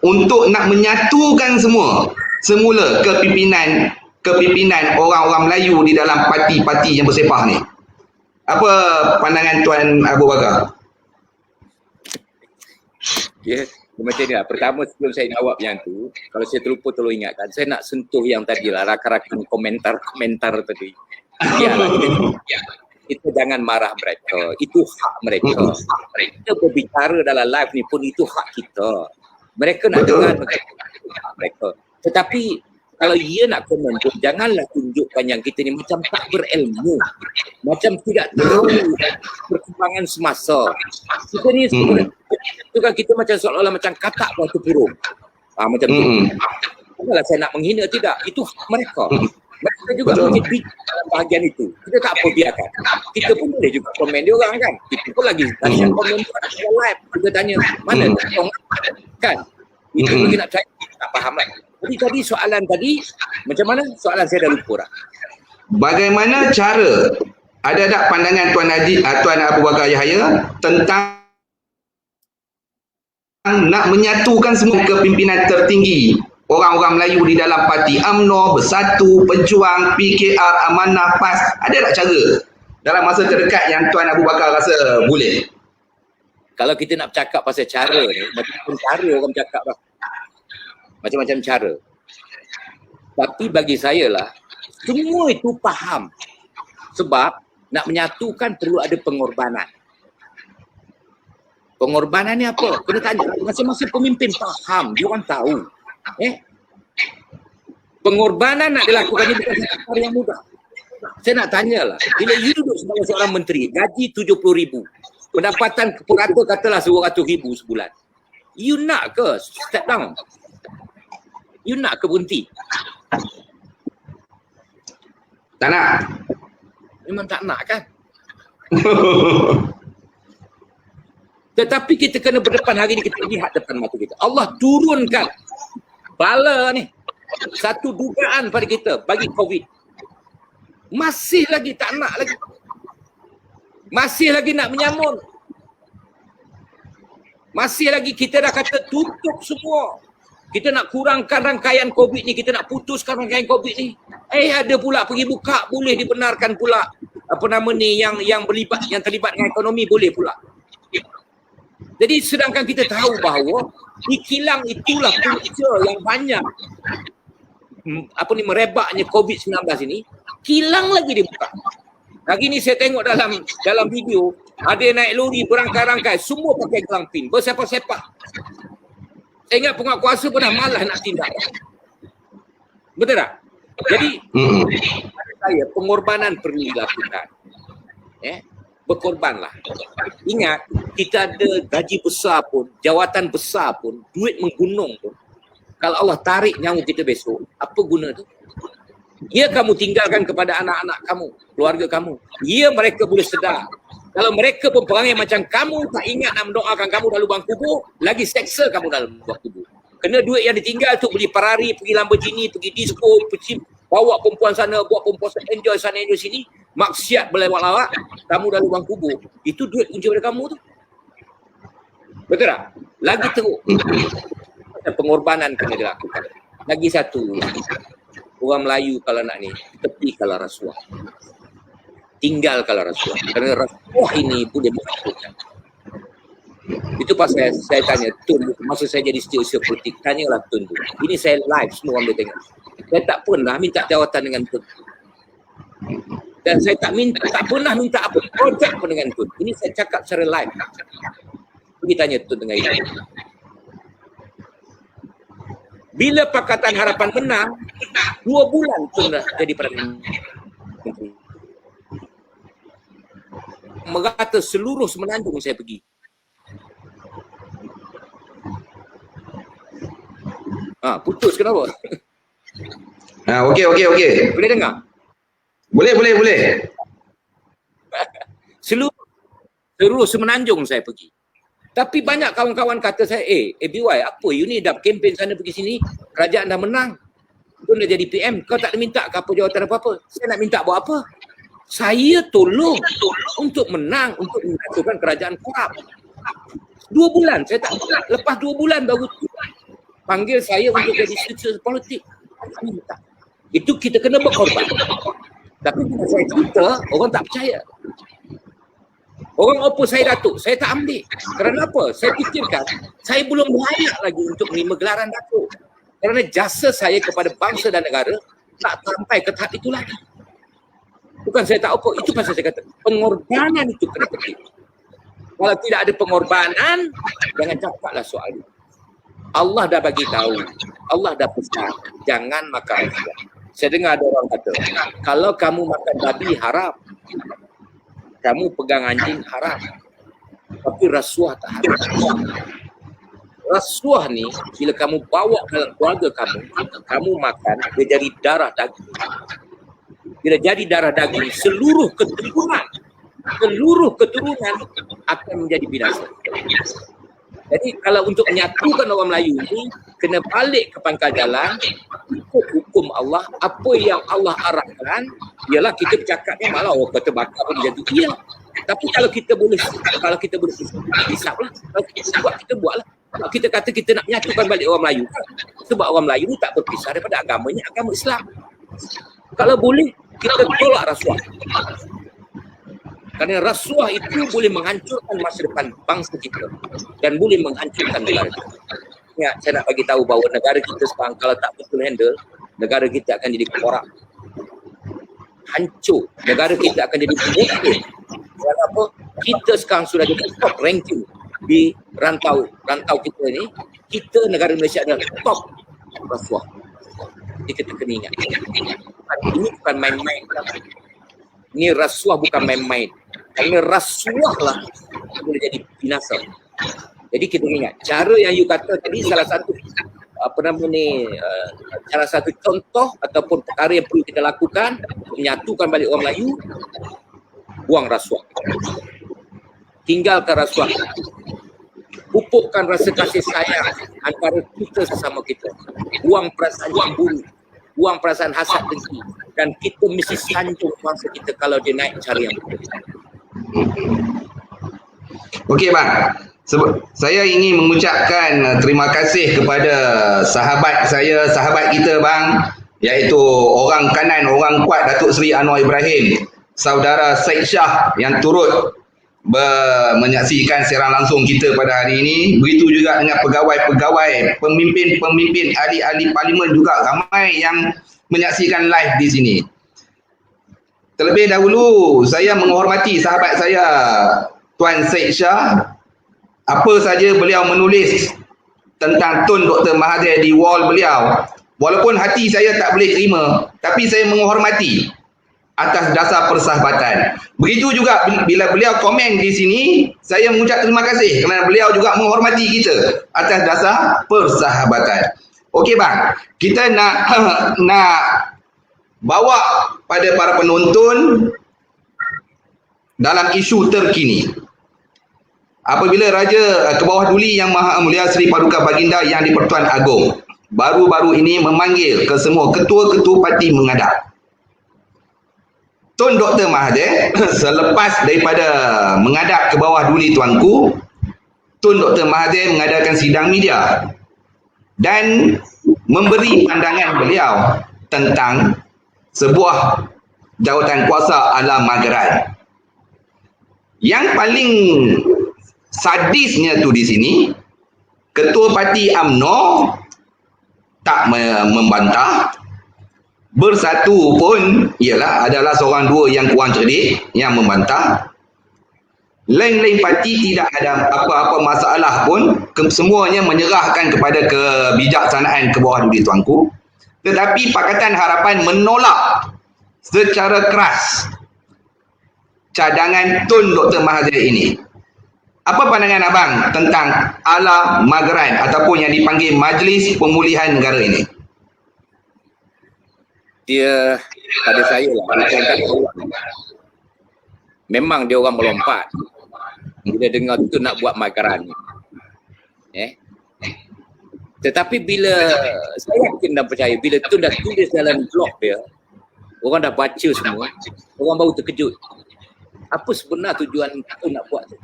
untuk nak menyatukan semula kepimpinan orang-orang Melayu di dalam parti-parti yang bersepah ni? Apa pandangan Tuan Abu Bakar? Ya, macam ni lah. Pertama sebelum saya jawab yang tu, kalau saya terlupa tolong ingatkan, saya nak sentuh yang tadi lah, rakan-rakan komentar tadi. Kita jangan marah mereka. Itu hak mereka. Kita berbicara dalam live ni pun itu hak kita. Mereka nak dengar mereka. Tetapi kalau ia nak komen pun janganlah tunjukkan yang kita ni macam tak berilmu. Macam tidak tahu perkembangan semasa. Kita ni sebenarnya kita macam seolah-olah macam katak batu burung. Macam tu. Bukanlah saya nak menghina, tidak. Itu hak mereka. Mereka juga mungkin dalam bahagian itu. Kita tak apa biarkan. Kita pun boleh juga komen dia orang kan. Kita pun lagi tanya komen dia live. Kita tanya mana orang kan. Itu lagi nak try. Tak faham kan. Jadi tadi soalan tadi macam mana? Soalan saya dah lupa dah. Bagaimana cara, ada tak pandangan Tuan Abu Bakar Yahya tentang nak menyatukan semua kepimpinan tertinggi orang-orang Melayu di dalam parti UMNO, Bersatu, Pejuang, PKR, Amanah, PAS? Ada tak cara dalam masa terdekat yang Tuan Abu Bakar rasa boleh? Kalau kita nak bercakap pasal cara ni, macam-macam cara orang bercakap lah. Macam-macam cara. Tapi bagi saya lah, semua itu faham. Sebab nak menyatukan perlu ada pengorbanan. Pengorbanan ni apa? Kena tanya. Masing-masing pemimpin faham. Dia orang tahu. Pengorbanan nak dilakukan ni bukan satu yang mudah. Saya nak tanyalah. Bila you duduk sebagai seorang menteri, gaji 70,000. Pendapatan purata katalah 100,000 sebulan. You nak ke step down? You nak ke berhenti? Tak nak. Memang tak nak kan? Tetapi kita kena berdepan hari ni, kita lihat depan mata kita. Allah turunkan bala ni. Satu dugaan pada kita bagi COVID. Masih lagi tak nak lagi. Masih lagi nak menyamun. Masih lagi kita dah kata tutup semua. Kita nak kurangkan rangkaian COVID ni, kita nak putuskan rangkaian COVID ni. Ada pula pergi buka, boleh dibenarkan pula. Apa nama ni yang terlibat dengan ekonomi boleh pula. Jadi sedangkan kita tahu bahawa di kilang itulah punca yang banyak merebaknya COVID-19 ini, kilang lagi dibuka. Hari ni saya tengok dalam video, ada naik lori berangkai-rangkai, semua pakai gelang pin, bersepak-sepak. Saya ingat penguatkuasa pernah malas nak tindak. Betul tak? Jadi, pada saya, pengorbanan perlu dilakukan. Berkorbanlah. Ingat, kita ada gaji besar pun, jawatan besar pun, duit menggunung pun. Kalau Allah tarik nyawa kita besok, apa guna tu? Ya kamu tinggalkan kepada anak-anak kamu, keluarga kamu. Ya mereka boleh sedar. Kalau mereka pun perangai macam kamu, tak ingat nak mendoakan kamu dalam lubang kubur, lagi seksa kamu dalam lubang kubur. Kena duit yang ditinggal tu beli Ferrari, pergi Lamborghini, pergi disco, pergi bawa perempuan sana, buat perempuan sana, enjoy sana, enjoy sini, maksiat berlawak-lawak, kamu dalam lubang kubur. Itu duit kunci pada kamu tu. Betul tak? Lagi teruk. Pengorbanan kena dilakukan. Lagi satu, orang Melayu kalau nak ni, tepi kalau rasuah. Tinggal kalau rasuah. Kerana rasuah ini boleh menghancurkan. Itu pasal saya tanya Tun, masa saya jadi setiausaha politik, tanyalah Tun tu. Ini saya live, semua orang boleh tengok. Saya tak pernah minta jawatan dengan Tun. Dan saya tak pernah minta apa projek pun dengan Tun. Ini saya cakap secara live. Pergi tanya Tun dengan itu. Bila Pakatan Harapan menang, 2 bulan Tun dah jadi Perdana Menteri. Merata seluruh Semenanjung saya pergi. Putus kenapa? Okey. Boleh dengar? Boleh. Seluruh Semenanjung saya pergi. Tapi banyak kawan-kawan kata saya, BY, apa you ni dah kempen sana pergi sini, kerajaan dah menang. Kau dah jadi PM, kau tak ada minta ke apa jawatan apa-apa. Saya nak minta buat apa? Saya tolong untuk menang, untuk menghancurkan kerajaan korup. 2 bulan, saya tak lepas 2 bulan baru panggil saya untuk jadi setiausaha politik. Itu kita kena berkorban. Tapi bila saya cerita, orang tak percaya. Orang oppose saya Datuk, saya tak ambil. Kerana apa? Saya fikirkan, saya belum layak lagi untuk menerima gelaran Datuk. Kerana jasa saya kepada bangsa dan negara tak sampai ke tahap itu lagi. Bukan saya tak oppose, itu pasal saya kata, pengorbanan itu kena penting. Kalau tidak ada pengorbanan, jangan cakaplah soal itu. Allah dah bagi tahu, Allah dah pesan, jangan makan. Saya dengar ada orang kata, kalau kamu makan babi haram, kamu pegang anjing haram. Tapi rasuah tak haram. Rasuah ni, bila kamu bawa dalam keluarga kamu makan, dia jadi darah daging. Bila jadi darah daging, seluruh keturunan akan menjadi binasa. Jadi kalau untuk menyatukan orang Melayu ini, kena balik ke pangkal jalan, ikut hukum Allah. Apa yang Allah arahkan, ialah kita bercakapnya malah orang kata bakar pun jadi iya. Tapi kalau kita boleh hisaplah. Kalau kita buat, kita buatlah. Kalau kita kata kita nak menyatukan balik orang Melayu, sebab orang Melayu ni tak berpisah daripada agamanya, agama Islam. Kalau boleh, kita tolak rasuah. Kerana rasuah itu boleh menghancurkan masa depan bangsa kita dan boleh menghancurkan negara kita. Ya, saya nak bagi tahu bahawa negara kita sekarang kalau tak betul handle, negara kita akan jadi korup. Hancur. Negara kita akan jadi bodoh. Kerana apa? Kita sekarang sudah jadi top ranking di rantau kita ni. Kita negara Malaysia adalah top rasuah. Jadi kita kena ingat. Ini bukan main-main. Ini rasuah bukan main-main. Kerana rasuah lah boleh jadi binasa. Jadi kita ingat, cara yang you kata tadi salah satu salah satu contoh ataupun perkara yang perlu kita lakukan untuk menyatukan balik orang Melayu, buang rasuah. Tinggalkan rasuah. Pupukkan rasa kasih sayang antara kita sesama kita. Buang perasaan cemburu, buang perasaan hasad dengki, dan kita mesti sanjung bangsa kita kalau dia naik cara yang betul. Okey bang, saya ingin mengucapkan terima kasih kepada sahabat kita bang, iaitu orang kanan, orang kuat Datuk Seri Anwar Ibrahim, saudara Syed Shah yang turut menyaksikan siaran langsung kita pada hari ini. Begitu juga dengan pegawai-pegawai, pemimpin-pemimpin, ahli-ahli parlimen juga ramai yang menyaksikan live di sini. Terlebih dahulu, saya menghormati sahabat saya, Tuan Syed Shah. Apa saja beliau menulis tentang Tun Dr. Mahathir di wall beliau, walaupun hati saya tak boleh terima, tapi saya menghormati atas dasar persahabatan. Begitu juga bila beliau komen di sini, saya mengucap terima kasih kerana beliau juga menghormati kita atas dasar persahabatan. Okey bang, kita nak bawa pada para penonton dalam isu terkini. Apabila Raja ke Bawah Duli Yang Maha Mulia Seri Paduka Baginda Yang di-Pertuan Agong baru-baru ini memanggil ke semua ketua-ketua parti menghadap. Tun Dr. Mahathir selepas daripada menghadap ke Bawah Duli tuanku, Tun Dr. Mahathir mengadakan sidang media dan memberi pandangan beliau tentang sebuah jawatan kuasa ala Magaran. Yang paling sadisnya tu di sini, ketua parti UMNO tak membantah, bersatu pun ialah adalah seorang dua yang kurang cerdik yang membantah. Lain-lain parti tidak ada apa-apa masalah pun, semuanya menyerahkan kepada kebijaksanaan ke Bawah Duli tuanku. Tetapi Pakatan Harapan menolak secara keras cadangan Tun Dr. Mahathir ini. Apa pandangan abang tentang ala Magaran ataupun yang dipanggil Majlis Pemulihan Negara ini? Dia pada saya lah, memang dia orang melompat bila dengar tu nak buat Magaran ni. Tetapi bila saya yakin dan percaya, bila tu dah tulis dalam blog dia, orang dah baca semua, orang baru terkejut. Apa sebenar tujuan tu nak buat tu?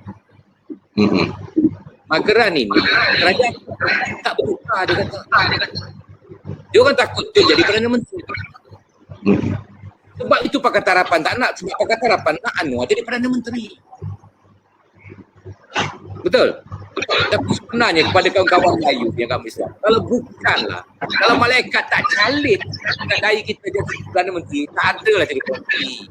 Magaran ini, kerajaan tak bertukar, dia kata. Dia orang takut tu jadi Perdana Menteri. Sebab itu Pakatan Harapan tak nak, sebab Pakatan Harapan nak Anwar jadi Perdana Menteri. Betul? Tapi sebenarnya kepada kawan-kawan Melayu yang kami Islam, kalau bukanlah, kalau malaikat tak calit kat daya kita jadi Perdana Menteri, tak adalah jadi menteri.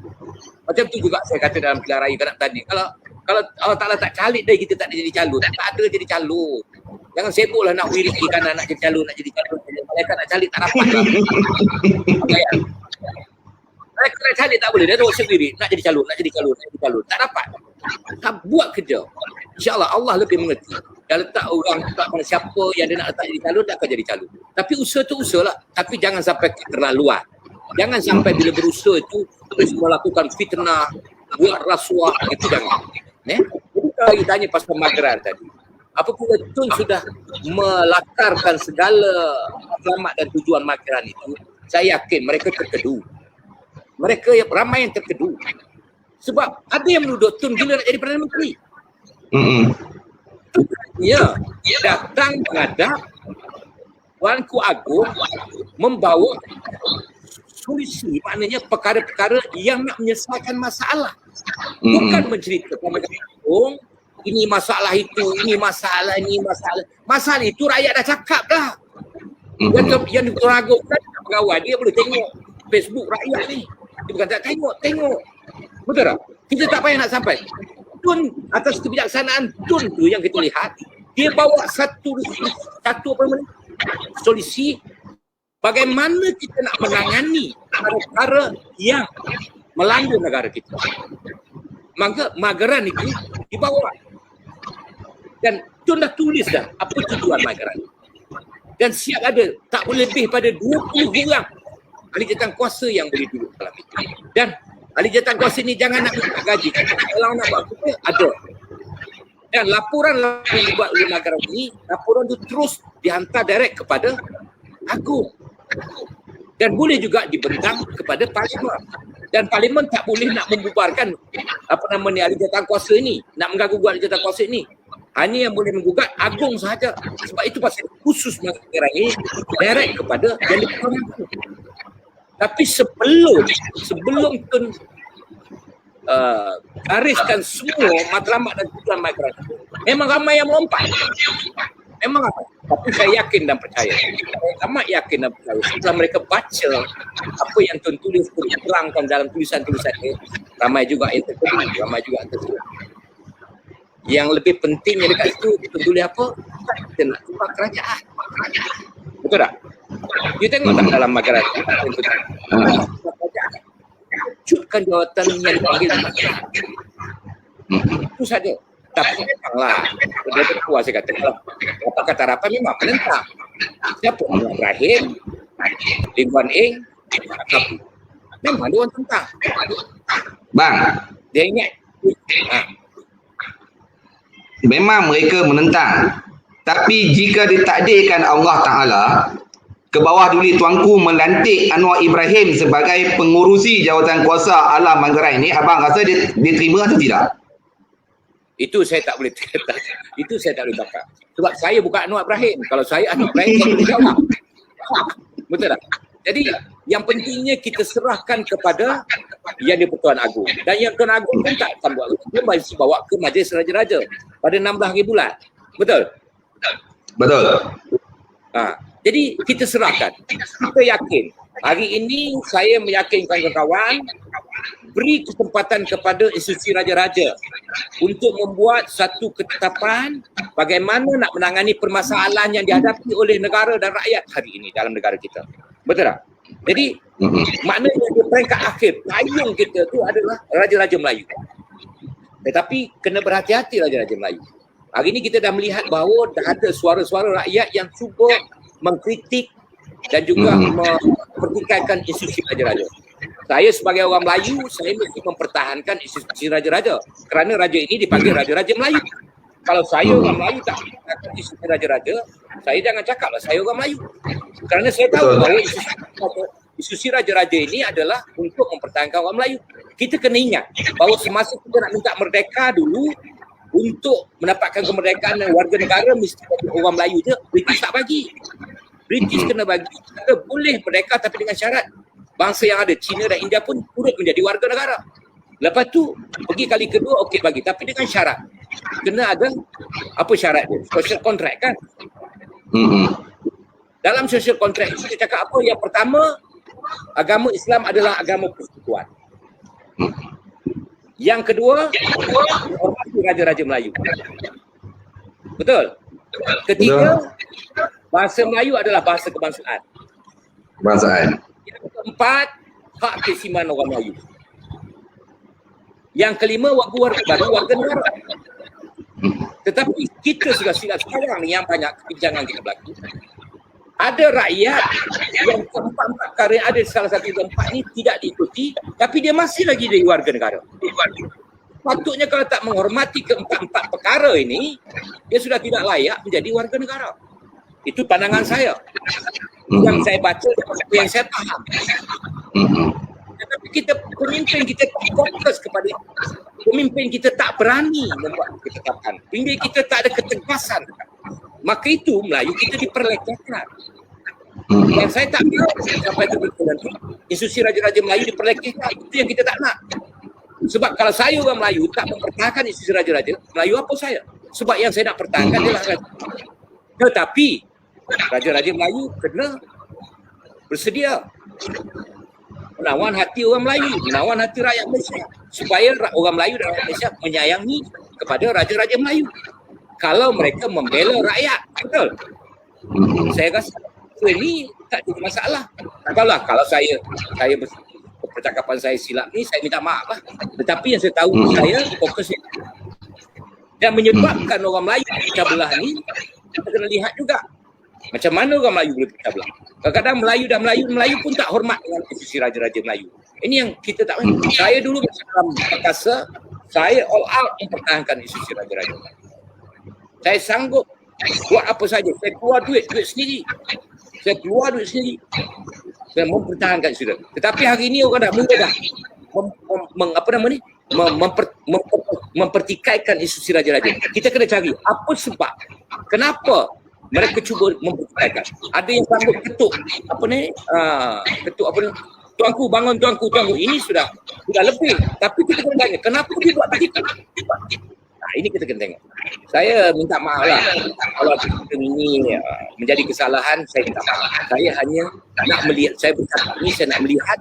Macam tu juga saya kata dalam pilihan raya kadang tadi, kalau Allah Ta'ala tak calit dari kita tak ada jadi calon, tak ada jadi calon. Jangan sibuklah nak wiriki kanan nak jadi calon, nak jadi calon. Malaikat nak calit tak dapat lah. Malaikat nak calit tak boleh, dia tahu sendiri nak jadi calon, nak jadi calon, nak jadi calon. Tak dapat. Tak buat kerja. InsyaAllah Allah lebih mengerti. Dia letak orang, tak mana siapa yang dia nak letak jadi calon, tak akan jadi calon. Tapi usaha tu usaha lah. Tapi jangan sampai keterlaluan. Jangan sampai bila berusaha itu terus melakukan fitnah, buat rasuah, itu jangan. Jadi kalau tanya pasal Magaran tadi, apabila Tun sudah melakarkan segala selamat dan tujuan Magaran itu, saya yakin mereka terkedu. Mereka yang ramai yang terkedu. Sebab ada yang menuduh Tun gila nak jadi Perdana Menteri. Ya, datang menghadap Tuanku Agong membawa solusi, maknanya perkara-perkara yang nak menyelesaikan masalah. Bukan menceritakan Agong, ini masalah itu, ini masalah, ini masalah. Masalah itu rakyat dah cakap dah. Yang Tuan Agong kan pegawai, dia boleh tengok Facebook rakyat ni. Dia bukan tak tengok. Betul tak? Kita tak payah nak sampai. Tun atas kebijaksanaan Tun tu yang kita lihat, dia bawa satu solusi bagaimana kita nak menangani perkara yang melanda negara kita. Maka Magaran itu dibawa. Dan Tun dah tulis dah apa tujuan Magaran. Dan siap ada, tak boleh lebih pada 20 orang ahli jawatan kuasa yang boleh duduk dalam itu. Dan ahli jawatan kuasa ni jangan nak minta gaji. Kalau nak buat apa, ada. Dan laporan yang dibuat oleh Magaran ini, laporan itu terus dihantar direct kepada Agong. Dan boleh juga dibentang kepada Parlimen. Dan Parlimen tak boleh nak membubarkan ahli jawatan kuasa ini, nak mengganggu ahli jawatan kuasa ini. Hanya yang boleh menggugat Agong sahaja. Sebab itu pasal khusus Magaran ini direct kepada yang diperlukan. Tapi sebelum Tun gariskan semua matlamat dan tujuan Magaran, memang ramai yang melompat. Memang ramai. Tapi saya yakin dan percaya. Saya amat yakin dan percaya. Setelah mereka baca apa yang Tun tulis, terangkan dalam tulisan-tulisan ini, ramai juga yang terkedu, ramai juga yang terkedu. Yang lebih pentingnya dekat situ, Tun tulis apa? Kita nak tukar kerajaan. Betul tak? You tengok tak dalam Magaran? Cutkan jawatan yang dipanggil itu saja. Tapi memanglah dia berkuasa saya kata, Pakatan Harapan memang menentang. Siapa? Ibrahim, Lim Guan Eng, memang dia orang tentang. Bang, dia Memang mereka menentang. Tapi jika ditakdirkan Allah Ta'ala, ke bawah duli tuanku melantik Anwar Ibrahim sebagai pengurusi jawatan kuasa Alam Manggarai ni, abang rasa dia terima atau tidak? Itu saya tak boleh kata. Itu saya tak boleh cakap. Sebab saya bukan Anwar Ibrahim. Kalau saya Anwar Ibrahim, saya boleh jawab. Betul tak? Jadi yang pentingnya kita serahkan kepada Yang di-Pertuan Agong. Dan Yang Tuan Agong pun tak akan buat. Dia masih bawa ke Majlis Raja-Raja pada 16 hari bulan. Betul? Betul. Jadi kita serahkan. Kita yakin. Hari ini saya meyakinkan kawan-kawan, beri kesempatan kepada institusi Raja-Raja untuk membuat satu ketetapan bagaimana nak menangani permasalahan yang dihadapi oleh negara dan rakyat hari ini dalam negara kita. Betul tak? Jadi maknanya di peringkat akhir payung kita tu adalah Raja-Raja Melayu. Tetapi kena berhati-hati Raja-Raja Melayu. Hari ini kita dah melihat bahawa dah ada suara-suara rakyat yang cuba mengkritik dan juga mempertikaikan institusi Raja-Raja. Saya sebagai orang Melayu, saya mesti mempertahankan institusi Raja-Raja kerana Raja ini dipanggil Raja-Raja Melayu. Kalau saya orang Melayu tak mempertahankan institusi Raja-Raja, saya jangan cakaplah saya orang Melayu. Kerana saya tahu bahawa institusi Raja-Raja ini adalah untuk mempertahankan orang Melayu. Kita kena ingat bahawa semasa kita nak minta merdeka dulu, untuk mendapatkan kemerdekaan dan warga negara mesti bagi orang Melayu je, British tak bagi. British kena bagi. Kita boleh merdeka tapi dengan syarat bangsa yang ada, China dan India pun turut menjadi warga negara. Lepas tu pergi kali kedua okey bagi, tapi dengan syarat. Kena ada apa syarat dia? Social contract kan? Dalam social contract itu dia cakap apa? Yang pertama, agama Islam adalah agama persekutuan. Yang kedua, hormati Raja-Raja Melayu. Betul? Ketiga, bahasa Melayu adalah bahasa kebangsaan. Kebangsaan. Yang keempat, hak keistimewaan orang Melayu. Yang kelima, warga negara. Tetapi kita sudah silap sekarang ni yang banyak kebincangan kita berlaku. Ada rakyat yang keempat-empat perkara yang ada salah satu tempat ni tidak diikuti, tapi dia masih lagi jadi warga negara. Patutnya kalau tak menghormati keempat-empat perkara ini, dia sudah tidak layak menjadi warga negara. Itu pandangan saya. Yang saya baca, yang saya faham. Tetapi pemimpin kita tak fokus kepada, pemimpin kita tak berani membuat ketetapan. Pemimpin kita tak ada ketegasan. Maka itu Melayu kita diperlekehkan. Yang saya tak mahu sampai betul nanti institusi Raja-Raja Melayu diperlekehkan. Itu yang kita tak nak. Sebab kalau saya orang Melayu tak mempertahankan institusi Raja-Raja Melayu, apa saya? Sebab yang saya nak pertahankan adalah Raja. Tetapi Raja-Raja Melayu kena bersedia menawan hati orang Melayu, menawan hati rakyat Malaysia, supaya orang Melayu dan rakyat Malaysia menyayangi kepada Raja-Raja Melayu. Kalau mereka membela rakyat, betul? Saya rasa ini tak ada masalah. Kalau saya percakapan saya silap ni, saya minta maaf lah. Tetapi yang saya tahu saya fokus dan menyebabkan orang Melayu pecah belah ni, kita kena lihat juga macam mana orang Melayu boleh pecah belah. Kadang-kadang Melayu pun tak hormat dengan institusi Raja-Raja Melayu. Ini yang kita tak mahu. Saya dulu dalam perkasa, saya all out mempertahankan institusi Raja-Raja Melayu. Saya sanggup buat apa saja. Saya keluar duit sendiri. Saya mempertahankan sudah. Tetapi hari ini orang dah mula dah mempertikaikan institusi Raja-Raja. Kita kena cari apa sebab, kenapa mereka cuba mempertikaikan. Ada yang sanggup ketuk tuanku bangun tuanku. Ini sudah lebih. Tapi kita kena tanya, kenapa dia buat begitu? Ini kita kena tengok. Saya minta maaf lah kalau ini menjadi kesalahan, saya minta maaf. Saya hanya nak melihat, saya bercakap ini, saya nak melihat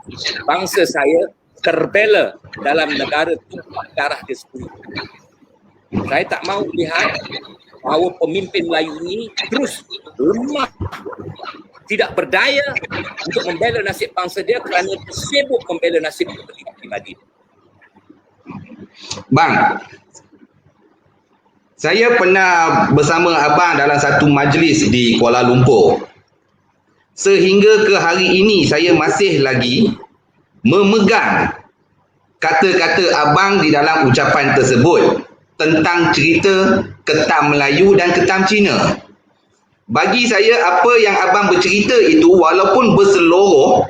bangsa saya terbela dalam negara tumpah darah dia sendiri. Saya tak mahu lihat bahawa pemimpin Melayu ini terus lemah, tidak berdaya untuk membela nasib bangsa dia kerana sibuk membela nasib pribadi. Bang, saya pernah bersama abang dalam satu majlis di Kuala Lumpur. Sehingga ke hari ini saya masih lagi memegang kata-kata abang di dalam ucapan tersebut tentang cerita ketam Melayu dan ketam Cina. Bagi saya, apa yang abang bercerita itu walaupun berseluruh,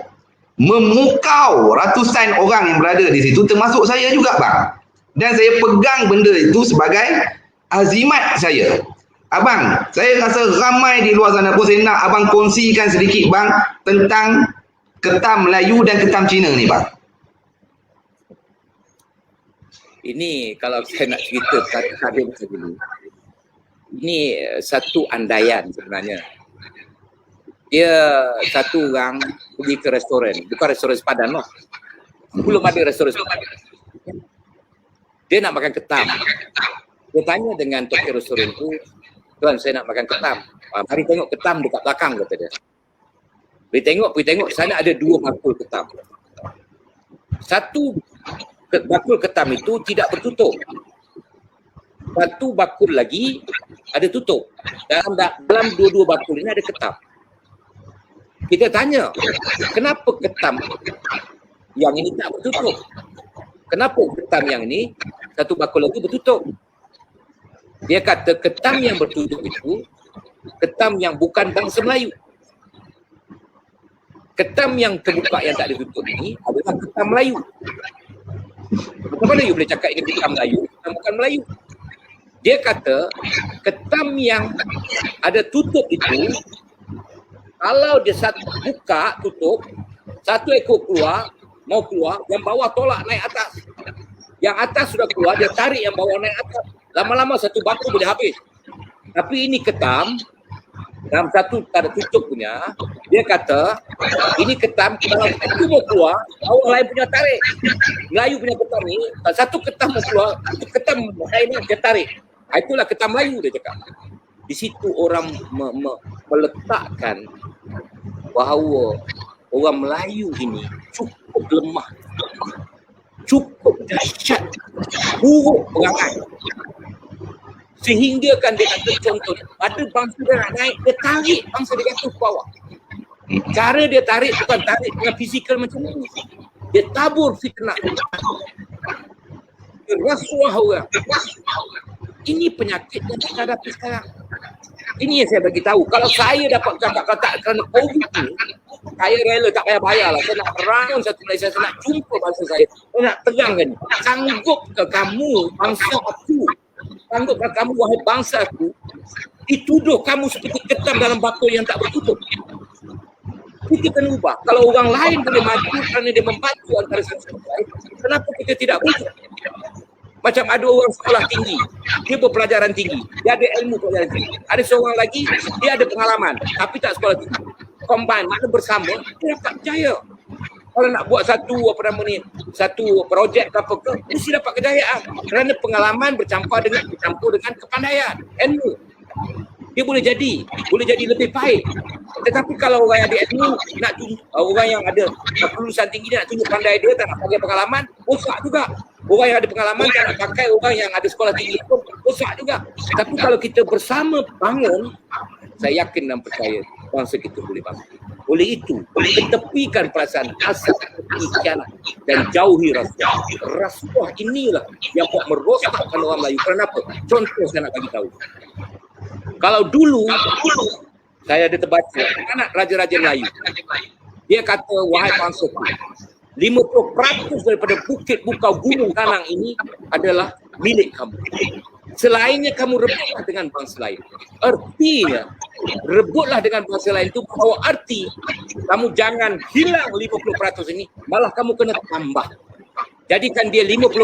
memukau ratusan orang yang berada di situ, termasuk saya juga bang. Dan saya pegang benda itu sebagai azimat saya. Abang, saya rasa ramai di luar sana pun saya nak abang kongsikan sedikit bang tentang ketam Melayu dan ketam Cina ni bang. Ini kalau saya nak cerita tadi macam ini, ini satu andaian sebenarnya. Dia satu orang pergi ke restoran, bukan restoran sepadan lah. Belum ada restoran sepadan. Dia nak makan ketam. Dia tanya dengan tokek restoran itu, "Tuan, saya nak makan ketam. Mari tengok ketam dekat belakang," kata dia. Pergi tengok, sana ada 2 bakul ketam. Satu bakul ketam itu tidak bertutup. Satu bakul lagi ada tutup. Dalam dua-dua bakul ini ada ketam. Kita tanya, kenapa ketam yang ini tak bertutup? Kenapa ketam yang ini satu bakul lagi bertutup? Dia kata ketam yang bertutup itu ketam yang bukan bangsa Melayu. Ketam yang terbuka yang tak ditutup ini adalah ketam Melayu. Macam mana you boleh cakap ini ketam Melayu, ketam bukan Melayu? Dia kata ketam yang ada tutup itu, kalau dia satu buka tutup, satu ekor keluar, mau keluar, yang bawah tolak naik atas. Yang atas sudah keluar, dia tarik yang bawah naik atas. Lama-lama satu batu boleh habis. Tapi ini ketam, dalam satu tak ada tutup punya, dia kata ini ketam, kalau satu mau keluar, bawah lain punya tarik. Melayu punya ketam ni, satu ketam mau keluar, itu ketam lain dia tarik. Itulah ketam Melayu, dia cakap. Di situ orang meletakkan bahawa orang Melayu ini cukup lemah, cukup dahsyat, buruk perangai. Sehingga kan dia kata contoh, ada bangsa dia nak naik, dia tarik bangsa dia jatuh ke bawah. Cara dia tarik bukan tarik dengan fizikal macam ni. Dia tabur fitnah. Dia rasuah orang. Ini penyakit yang kita hadapi sekarang. Ini yang saya bagi tahu. Kalau saya dapat kata-kata kerana COVID ni, saya rela tak payah bayar lah. Saya nak raung satu Malaysia, saya nak jumpa bangsa saya. Saya nak terangkan, sanggupkah kamu bangsa aku? Sanggupkah kamu wahai bangsa aku dituduh kamu seperti ketam dalam bakul yang tak bertutup? Kita kena ubah. Kalau orang lain boleh maju kerana dia membantu antara satu sama lain, kenapa kita tidak boleh? Macam ada orang sekolah tinggi, dia berpelajaran tinggi, dia ada ilmu pelajaran tinggi. Ada seorang lagi, dia ada pengalaman tapi tak sekolah tinggi. Combine, makna bersama, dia dapat jaya. Kalau nak buat satu projek ke apa ke, mesti dapat kejayaan. Kerana pengalaman bercampur dengan kepandaian, ilmu. Dia boleh jadi lebih baik. Tetapi kalau orang yang ada ilmu, orang yang ada kelulusan tinggi dia nak tunjuk pandai dia, tak nak pakai pengalaman, rosak juga. Orang yang ada pengalaman tak nak pakai orang yang ada sekolah tinggi pun rosak juga. Tapi kalau kita bersama bangun, saya yakin dan percaya bangsa kita boleh bangun. Oleh itu, ketepikan perasaan hasad, khianat dan jauhi rasuah. Rasuah inilah yang buat merosakkan orang Melayu. Kenapa? Contoh saya nak bagi tahu. Kalau dulu saya ada terbaca anak raja-raja Melayu, dia kata, wahai bangsaku, 50% daripada bukit bukau gunung tanang ini adalah milik kamu. Selainnya kamu rebutlah dengan bangsa lain. Artinya rebutlah dengan bangsa lain itu bahawa arti kamu jangan hilang 50% ini, malah kamu kena tambah. Jadikan dia 55%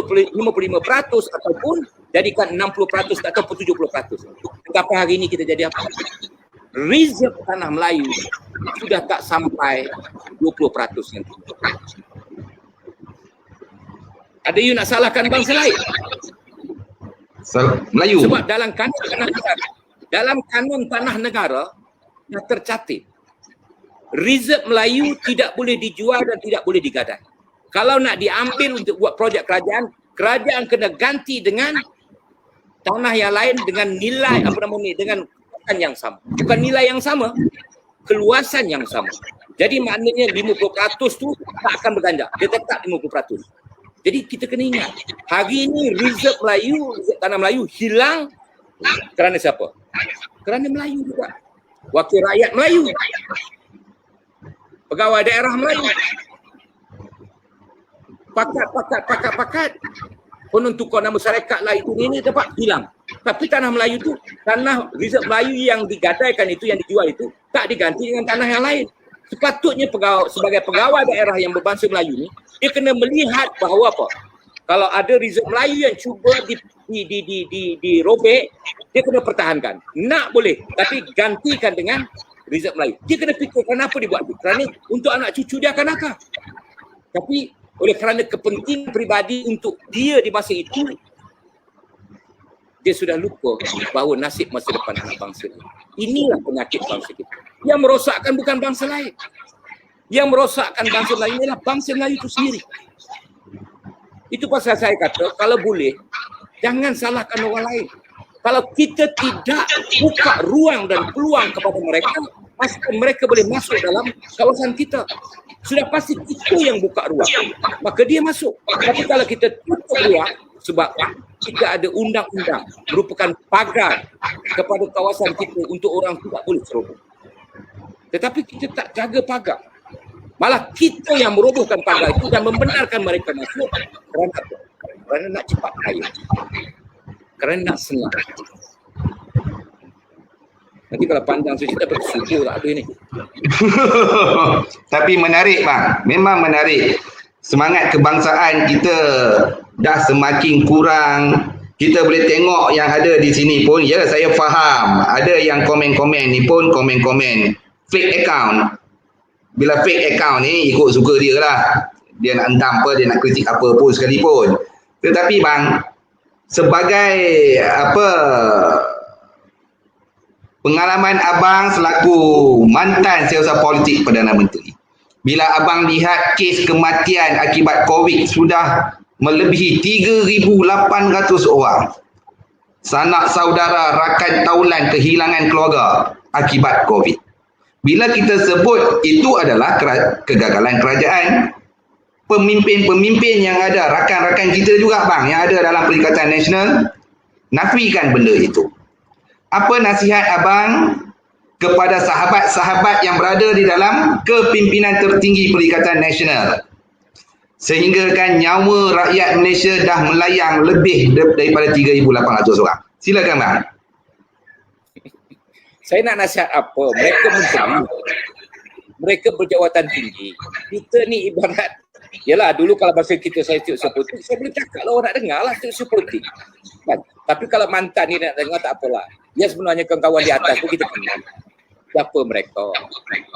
ataupun jadikan 60% ataupun 70%. Tetapi hari ini kita jadi apa? Reserve tanah Melayu sudah tak sampai 20% yang itu. Ada you nak salahkan bangsa lain? Melayu. Sebab dalam kanun tanah negara dah tercatat reserve Melayu tidak boleh dijual dan tidak boleh digadai. Kalau nak diambil untuk buat projek kerajaan, kerajaan kena ganti dengan tanah yang lain dengan nilai dengan yang sama. Bukan nilai yang sama, keluasan yang sama. Jadi maknanya 50% tu tak akan berganjak. Dia tetap 50%. Jadi kita kena ingat, hari ini reserve Melayu, reserve tanah Melayu hilang kerana siapa? Kerana Melayu juga. Wakil rakyat Melayu. Pegawai daerah Melayu. Pakat. Konon tukar nama syarikat lah itu ini dapat hilang. Tapi tanah Melayu tu, tanah reserve Melayu yang digadaikan itu, yang dijual itu, tak diganti dengan tanah yang lain. Sepatutnya sebagai pegawai daerah yang berbangsa Melayu ni, dia kena melihat bahawa apa? Kalau ada reserve Melayu yang cuba dirobek, dia kena pertahankan. Nak boleh, tapi gantikan dengan reserve Melayu. Dia kena fikir kenapa dibuat itu. Kerana untuk anak cucu dia akan nakal. Tapi oleh kerana kepentingan peribadi untuk dia di masa itu, dia sudah lupa bahawa nasib masa depan anak bangsa ini. Inilah penyakit bangsa kita. Yang merosakkan bukan bangsa lain. Yang merosakkan bangsa Melayu ialah bangsa Melayu itu sendiri. Itu pasal saya kata, kalau boleh, jangan salahkan orang lain. Kalau kita tidak buka ruang dan peluang kepada mereka, pasti mereka boleh masuk dalam kawasan kita. Sudah pasti kita yang buka ruang, maka dia masuk. Tapi kalau kita tutup ruang, sebab kita ada undang-undang merupakan pagar kepada kawasan kita untuk orang tidak boleh ceroboh. Tetapi kita tak jaga pagar. Malah kita yang merobohkan pagar itu dan membenarkan mereka masuk kerana nak cepat kaya. Kerana nak senang. Nanti kalau pandang cerita bersyukur tak ada ni. Tapi menarik bang, memang menarik. Semangat kebangsaan kita dah semakin kurang. Kita boleh tengok yang ada di sini pun, ya saya faham. Ada yang komen-komen ni pun komen-komen fake account. Bila fake account ni ikut suka dia lah. Dia nak endam apa, dia nak kritik apa pun sekalipun. Tetapi bang, sebagai pengalaman abang selaku mantan setiausaha politik Perdana Menteri, bila abang lihat kes kematian akibat COVID sudah melebihi 3,800 orang, sanak saudara, rakan taulan kehilangan keluarga akibat COVID. Bila kita sebut itu adalah kegagalan kerajaan, pemimpin-pemimpin yang ada, rakan-rakan kita juga bang, yang ada dalam Perikatan Nasional, nafikan benda itu. Apa nasihat abang kepada sahabat-sahabat yang berada di dalam kepimpinan tertinggi Perikatan Nasional, sehingga kan nyawa rakyat Malaysia dah melayang lebih daripada 3,800 orang? Silakan bang. Saya nak nasihat apa? Mereka menteri, mereka berjawatan tinggi. Kita ni ibarat, yalah dulu kalau bahasa kita saya setiausaha politik, saya boleh cakap lah, orang nak dengar lah setiausaha politik. Kan? Tapi kalau mantan ni nak dengar tak apalah. Ya sebenarnya kawan-kawan di atas pun kita kenal. Siapa mereka?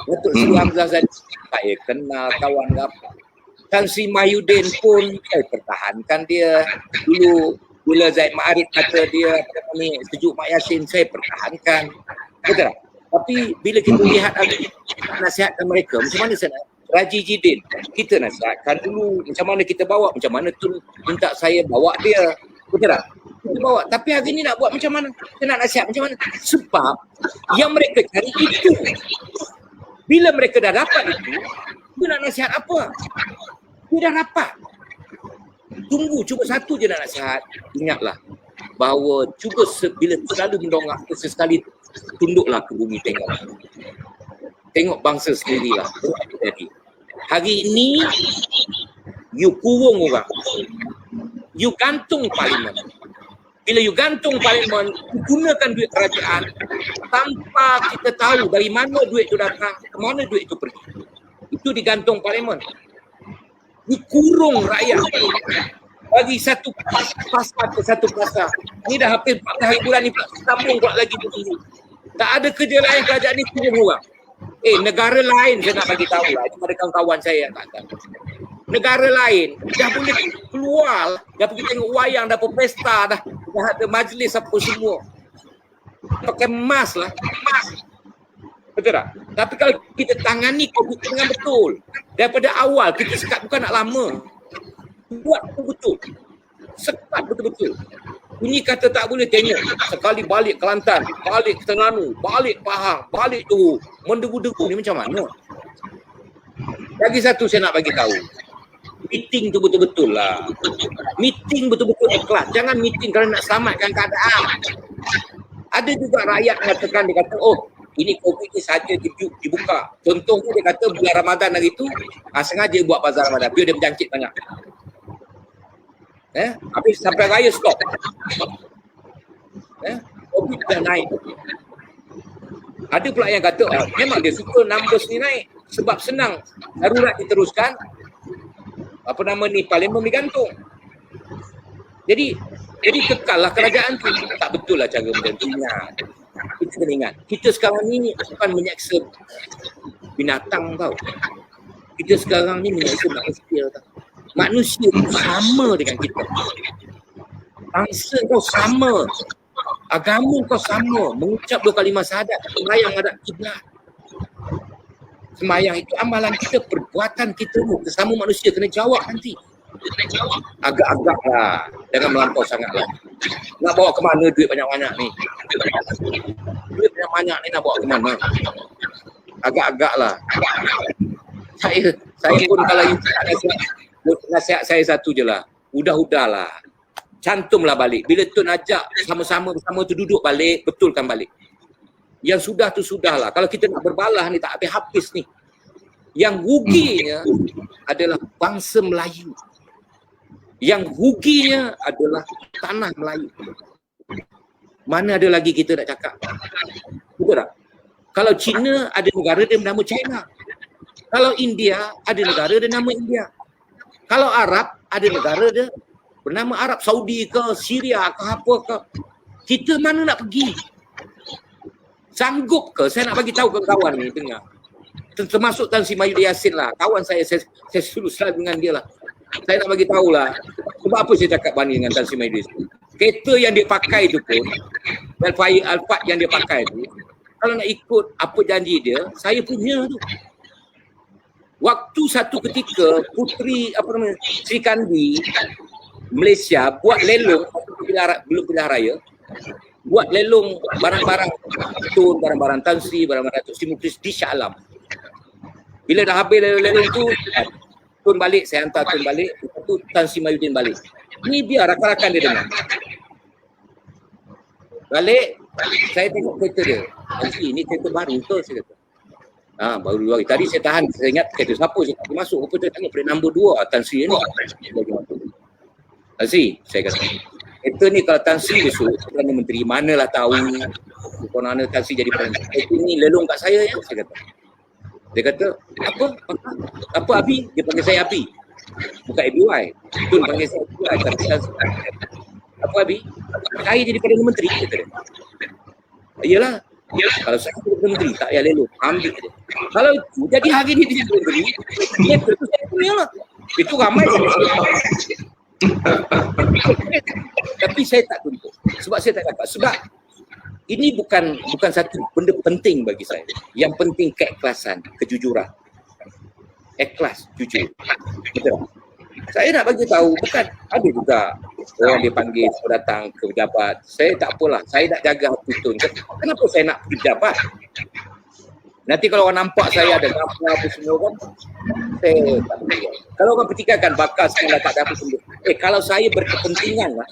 Datuk Seri Hamzah Zahid saya kenal, kawan apa. Tan Sri Mahyudin pun saya pertahankan dia. Dulu bila Zaid Ma'arif kata dia ni sejuk Mak Yassin, saya pertahankan. Betul tak? Tapi bila kita lihat nasihatkan mereka, macam mana saya nak? Raji Jidin, kita nasihatkan dulu macam mana kita bawa, macam mana tu minta saya bawa dia. Betul tak? Kita bawa. Tapi hari ni nak buat macam mana? Kita nak nasihat macam mana? Sebab yang mereka cari itu. Bila mereka dah dapat itu, dia nak nasihat apa? Dia dah dapat. Tunggu, cuba satu je nak nasihat. Ingatlah bahawa cuba bila selalu mendongak, sesekali tunduklah ke bumi tengok. Tengok bangsa sendirilah. Jadi hari ini you kurung orang. You gantung parlimen. Bila you gantung parlimen, you gunakan duit kerajaan tanpa kita tahu dari mana duit itu datang, ke mana duit itu pergi. Itu digantung parlimen. You kurung rakyat. Bagi satu pasal ke satu pasal. Ini dah hampir 14 hari bulan ni sambung buat lagi begini. Tak ada kerja lain kerajaan ni kurung orang. Negara lain saya nak bagi tahu lah. Itu pada kawan-kawan saya yang kata. Negara lain dah boleh keluar, dah pergi tengok wayang, dah berpesta, dah ada majlis apa semua. Pakai mask lah. Betul tak? Tapi kalau kita tangani COVID dengan betul, daripada awal kita sekat bukan nak lama. Buat betul-betul. Sekat betul-betul. Bunyi kata tak boleh tengok. Sekali balik Kelantan, balik Terengganu, balik Pahang, balik Johor. Mendebu-debu ni macam mana? Lagi satu saya nak bagi tahu. Meeting tu betul-betul lah. Meeting betul-betul ikhlas. Jangan meeting kerana nak selamatkan keadaan. Ada juga rakyat mengatakan, dia kata, oh ini COVID ni saja dibuka. Contohnya dia kata bulan Ramadan hari tu sengaja buat bazar Ramadan. Biar dia berjangkit banyak. Habis sampai raya stop. COVID dah naik. Ada pula yang kata memang dia suka numbers ni naik sebab senang. Darurat diteruskan. Parlimen digantung. Jadi kekallah kerajaan tu. Tak betul lah cara macam tu. Kita kena ingat. Kita sekarang ni bukan menyeksa binatang tau. Kita sekarang ni menyeksa manusia tau. Manusia tu sama dengan kita. Bangsa kau sama. Agama kau sama. Mengucap 2 kalimah syahadat. Sembahyang hadap kiblat. Sembahyang itu amalan kita, perbuatan kita tu. Sesama manusia kena jawab nanti. Agak-agak lah. Jangan melampau sangat lah. Nak bawa ke mana duit banyak-banyak ni? Duit banyak-banyak ni nak bawa ke mana? Agak-agak lah. Saya pun kalau nasihat saya satu je lah. Udah-udah lah. Cantumlah balik. Bila Tun ajak sama-sama bersama tu duduk balik, betulkan balik. Yang sudah tu sudahlah. Kalau kita nak berbalah ni tak habis-habis ni. Yang ruginya adalah bangsa Melayu. Yang ruginya adalah tanah Melayu. Mana ada lagi kita nak cakap? Betul tak? Kalau China ada negara dia bernama China. Kalau India ada negara dia nama India. Kalau Arab ada negara dia bernama Arab, Saudi ke, Syria ke, apa ke. Kita mana nak pergi? Sanggup ke? Saya nak bagi tahu ke kawan ni dengar. Termasuk Tan Sri Mahyudin Yassin lah. Kawan saya lulus lah dengan dia lah. Saya nak bagi tahu lah. Sebab apa saya cakap banding dengan Tan Sri Mahyudin Yassin? Kereta yang dia pakai tu pun, Alphard yang dia pakai tu, kalau nak ikut apa janji dia, saya punya tu. Waktu satu ketika Puteri Sri Kandi Malaysia buat lelong belum pilihan raya, buat lelong barang-barang Tun, barang-barang Tan Sri, barang-barang Datuk Sri Muklis di Shah Alam. Bila dah habis lelong tu, Tun balik, saya hantar Tun balik, itu Tan Sri Mahyudin balik. Ni biar rakan-rakan dia dengar. Balik, saya tengok kereta dia. Tan Sri, ni kereta baru ke? Saya kata. Baru 2 hari. Tadi saya tahan, saya ingat kereta siapa, saya tak masuk. Apa dia tanya, plate number 2 Tan Sri ni. Tan Sri, saya kata. Kereta ni kalau Tan Sri besok, Perdana Menteri, manalah tahu mana Tan Sri jadi Perdana Menteri. Kereta ni lelong kat saya ya, saya kata. Dia kata, apa Abi? Dia panggil saya Abi. Bukan ABY. Tun panggil saya ABY. Apa Abi? Saya jadi Perdana Menteri, kata dia. Iyalah. Kalau saya jadi Perdana Menteri, tak payah lelong. Ambil dia. Kalau itu, jadi hari ni dia jadi Perdana Menteri, dia itu saya punya lah. Itu ramai. Tapi saya tak tuntut. Sebab saya tak dapat. Sebab ini bukan satu benda penting bagi saya. Yang penting keikhlasan, kejujuran. Ikhlas, jujur. Betul. Saya nak bagi tahu, bukan ada juga orang dia panggil datang ke pejabat. Saya tak apalah. Saya nak jaga hati Tun. Kenapa saya nak pergi pejabat? Nanti kalau orang nampak saya ada apa semua kan, saya tak boleh. Kalau orang pertikaikan bakal saya tak ada apa semua. Kalau saya berkepentingan lah,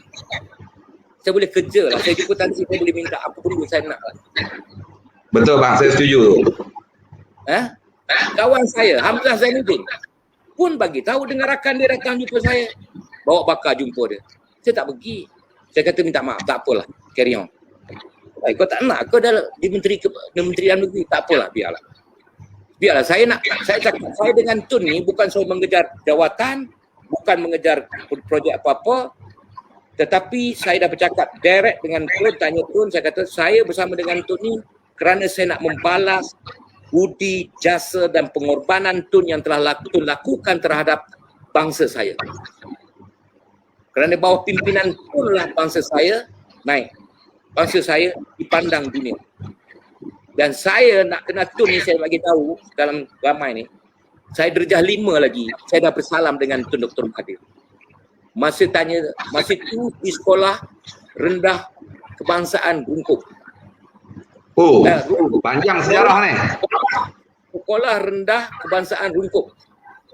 saya boleh kerja lah. Saya jumpa Tan Sri, saya boleh minta apa pun saya nak lah. Betul bang, saya setuju. Kawan saya, Hamzah Zainuddin pun bagi tahu dengan rakan dia datang jumpa saya. Bawa bakal jumpa dia. Saya tak pergi. Saya kata minta maaf, tak apalah. Carry on. Kau tak nak kau dah di Menteri Dalam Negeri, tak apalah, biarlah. Saya cakap, saya dengan Tun ni bukan saya mengejar jawatan, bukan mengejar projek apa-apa, tetapi saya dah bercakap direct dengan Tun, tanya Tun, saya kata saya bersama dengan Tun ni kerana saya nak membalas budi, jasa dan pengorbanan Tun yang telah Tun lakukan terhadap bangsa saya. Kerana bawah pimpinan Tun lah bangsa saya naik. Bangsa saya dipandang dunia. Dan saya nak kena Tun ni, saya bagi tahu dalam ramai ni, saya darjah 5 lagi, saya dah bersalam dengan Tun Dr. Mahathir. Masa itu di sekolah rendah kebangsaan Rungkup. Panjang sejarah ni. Sekolah rendah kebangsaan Rungkup,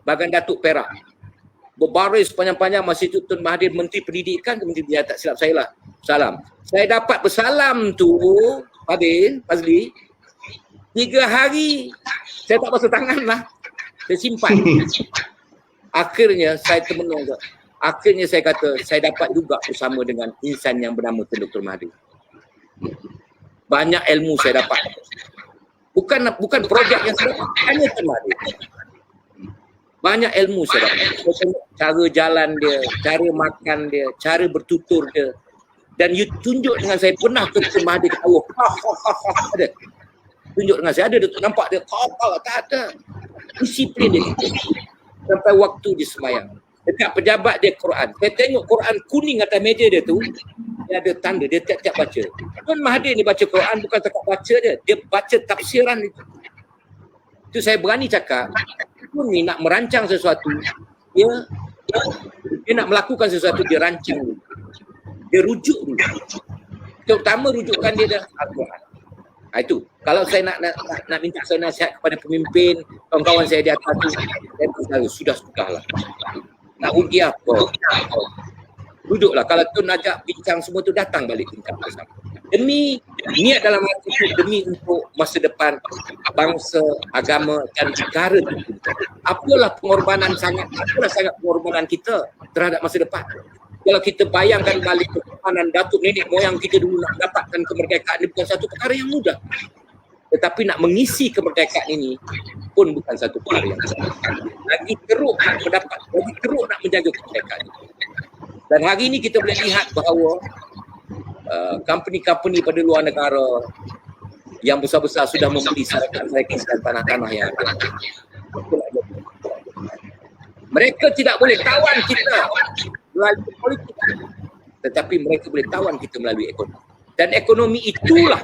Bagan Datuk Perak. berbaris panjang-panjang masa itu Tun Mahathir Menteri Pendidikan ke Menteri Pendidikan, tak silap saya lah. Salam. Saya dapat bersalam tu, Fazli, 3 hari. Saya tak basuh tangan lah. Saya simpan. Akhirnya saya termenung. Akhirnya saya kata, saya dapat juga bersama dengan insan yang bernama Tun Dr. Mahathir. Banyak ilmu saya dapat. Bukan projek yang saya dapat, hanya Tun Mahathir. Banyak ilmu saya dapat. Saya tengok cara jalan dia, cara makan dia, cara bertutur dia. Dan you tunjuk dengan saya, pernah ke Tun Mahathir ketawa. Ada. Tunjuk dengan saya, ada Datuk nampak dia. Tak ada. Disiplin dia. Sampai waktu dia semayang. Dekat pejabat dia Quran. Saya tengok Quran kuning atas meja dia tu. Dia ada tanda, dia tiap-tiap baca. Tun Mahathir ni baca Quran bukan cakap baca dia baca tafsiran itu. Itu saya berani cakap, Tun ni nak merancang sesuatu, dia nak melakukan sesuatu, dia rancang dulu. Dia rujuk dulu. Terutama rujukan dia dah Al-Quran. Itu. Kalau saya nak minta saya nasihat kepada pemimpin, kawan-kawan saya di atas tu, saya berkata, sudah-sudahlah. Nak ugi apa? Duduklah. Kalau Tun ajak bincang semua tu, datang balik bincang bersama. Demi niat dalam hati itu, demi untuk masa depan bangsa, agama dan negara. Apalah sangat pengorbanan kita terhadap masa depan. Kalau kita bayangkan balik ketuhanan datuk nenek moyang kita dulu nak dapatkan kemerdekaan, ini bukan satu perkara yang mudah. Tetapi nak mengisi kemerdekaan ini pun bukan satu perkara yang mudah. Lagi teruk nak mendapat, lagi teruk nak menjaga kemerdekaan ini. Dan hari ini kita boleh lihat bahawa company-company pada luar negara yang besar-besar sudah membeli syarikat dan tanah-tanah yang ada. Mereka tidak boleh tawan kita melalui politik, tetapi mereka boleh tawan kita melalui ekonomi. Dan ekonomi itulah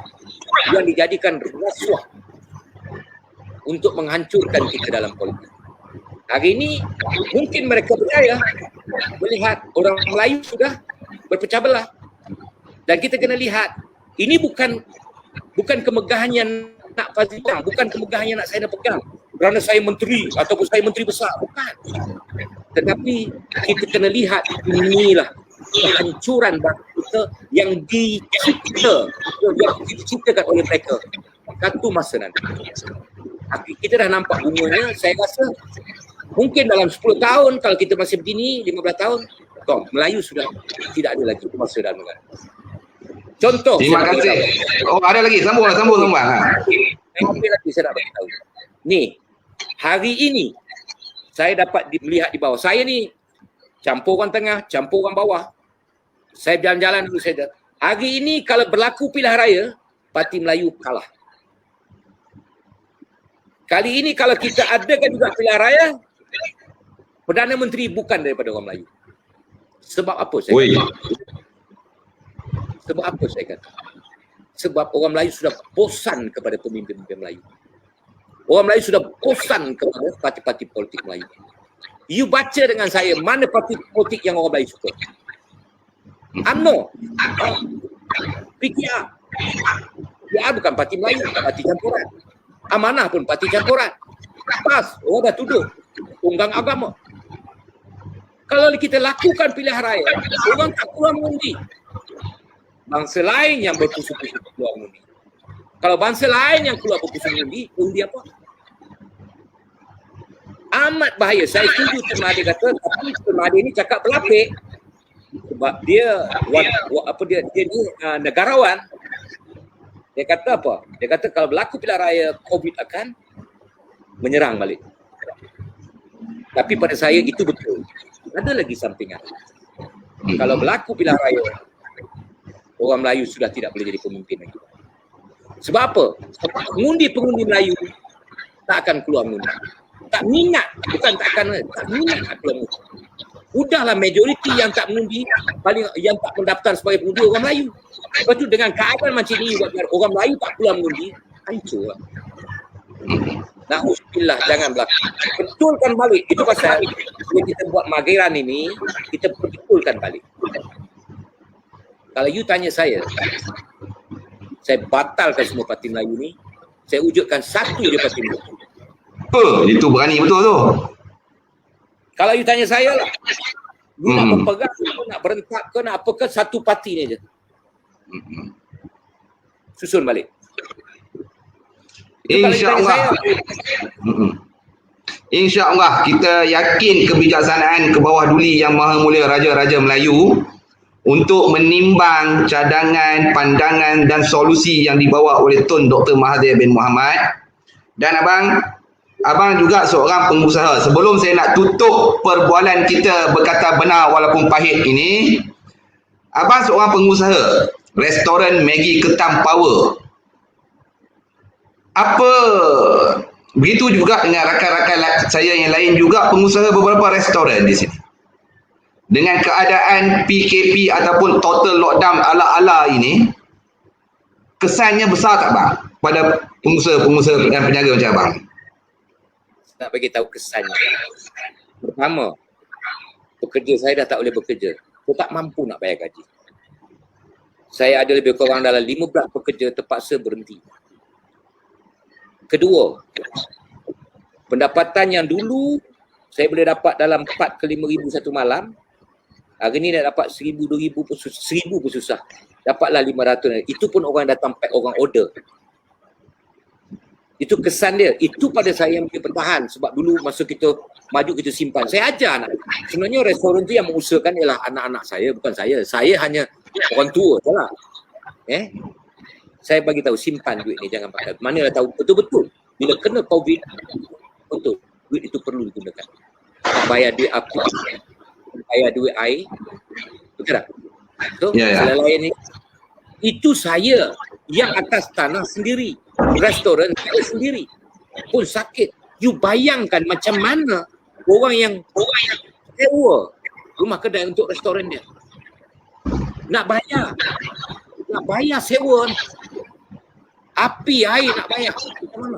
yang dijadikan rasuah untuk menghancurkan kita dalam politik. Hari ini mungkin mereka percaya melihat orang Melayu sudah berpecah belah. Dan kita kena lihat, ini bukan kemegahan yang nak Fazli pegang, bukan kemegahan yang nak saya pegang kerana saya menteri ataupun saya menteri besar, bukan. Tetapi kita kena lihat, inilah kehancuran bangsa kita yang diciptakan oleh mereka satu masa nanti. Kita dah nampak bunganya. Saya rasa mungkin dalam 10 tahun, kalau kita masih begini, 15 tahun, Melayu sudah tidak ada lagi masa dalam negara. Contoh. Terima kasih. Oh, ada lagi. Sambung. Apa lagi saya nak beritahu. Ni, hari ini saya dapat melihat di bawah. Saya ni campur orang tengah, campur orang bawah. Saya jalan-jalan dulu saya. Hari ini kalau berlaku pilihan raya, Parti Melayu kalah. Kali ini kalau kita adakan juga pilihan raya, Perdana Menteri bukan daripada orang Melayu. Sebab apa saya kata? Sebab apa saya kata? Sebab orang Melayu sudah bosan kepada pemimpin-pemimpin Melayu. Orang Melayu sudah bosan kepada parti-parti politik Melayu. You baca dengan saya, mana parti politik yang orang Melayu suka? UMNO, PKR. PKR bukan parti Melayu, parti campuran. Amanah pun parti campuran. PAS, orang dah tuduh tunggang agama. Kalau kita lakukan pilihan raya, orang tak keluar mengundi. Bangsa lain yang berpusu-pusu keluar mengundi. Kalau bangsa lain yang keluar berpusu mengundi, undi apa? Amat bahaya. Saya setuju Tun Mahathir kata, tapi Tun Mahathir ni cakap berlapik. Sebab dia ni negarawan. Dia kata apa? Dia kata kalau berlaku pilihan raya, COVID akan menyerang balik. Tapi pada saya itu betul. Ada lagi sampingan. Kalau berlaku pilihan raya, orang Melayu sudah tidak boleh jadi pemimpin lagi. Sebab apa? Pengundi-pengundi Melayu tak akan keluar mengundi. Tak minat, bukan tak minat keluar mengundi. Udahlah majoriti yang tak mengundi, yang tak mendaftar sebagai pengundi orang Melayu. Lepas tu dengan keadaan macam ni, orang Melayu tak keluar mengundi, hancurlah. Na'udzubillah, jangan berlaku. Betulkan balik. Itu pasal bila kita buat mageran ini, kita betulkan balik. Kalau you tanya saya batalkan semua parti Melayu ni, saya wujudkan satu je parti Melayu. Itu berani betul tu. Kalau you tanya saya lah, you nak berpegang ke, nak berentak ke, nak apa ke, satu parti ni je. Susun balik. InsyaAllah. InsyaAllah kita yakin kebijaksanaan ke bawah duli Yang Maha Mulia Raja-Raja Melayu untuk menimbang cadangan, pandangan dan solusi yang dibawa oleh Tun Dr. Mahathir bin Mohamad. Dan abang juga seorang pengusaha. Sebelum saya nak tutup perbualan kita berkata benar walaupun pahit ini, abang seorang pengusaha restoran Maggie Ketam Power. Apa begitu juga dengan rakan-rakan saya yang lain juga pengusaha beberapa restoran di sini. Dengan keadaan PKP ataupun total lockdown ala-ala ini, kesannya besar tak bang pada pengusaha-pengusaha dan peniaga macam abang? Nak bagi tahu kesannya. Pertama, pekerja saya dah tak boleh bekerja. Saya tak mampu nak bayar gaji. Saya ada lebih kurang dalam 15 pekerja terpaksa berhenti. Kedua, pendapatan yang dulu saya boleh dapat dalam 4 ke 5 ribu satu malam, hari ni dah dapat 1,000, 2,000 pun 1,000 pun susah. Dapatlah 500. Itu pun orang datang pack, orang order. Itu kesan dia. Itu pada saya yang bertahan. Sebab dulu masa kita maju kita simpan. Saya ajar anak. Sebenarnya restoran tu yang mengusahakan ialah anak-anak saya, bukan saya. Saya hanya orang tua je lah. Saya bagi tahu simpan duit ni, jangan pakai. Manalah tahu betul-betul bila kena COVID, betul duit itu perlu digunakan. Bayar duit api, bayar duit air, betul tak? So, lain ni, itu saya yang atas tanah sendiri, restoran saya sendiri pun sakit. You bayangkan macam mana orang yang sewa rumah kedai untuk restoran dia nak bayar sewa, api, air nak bayar. Macam mana?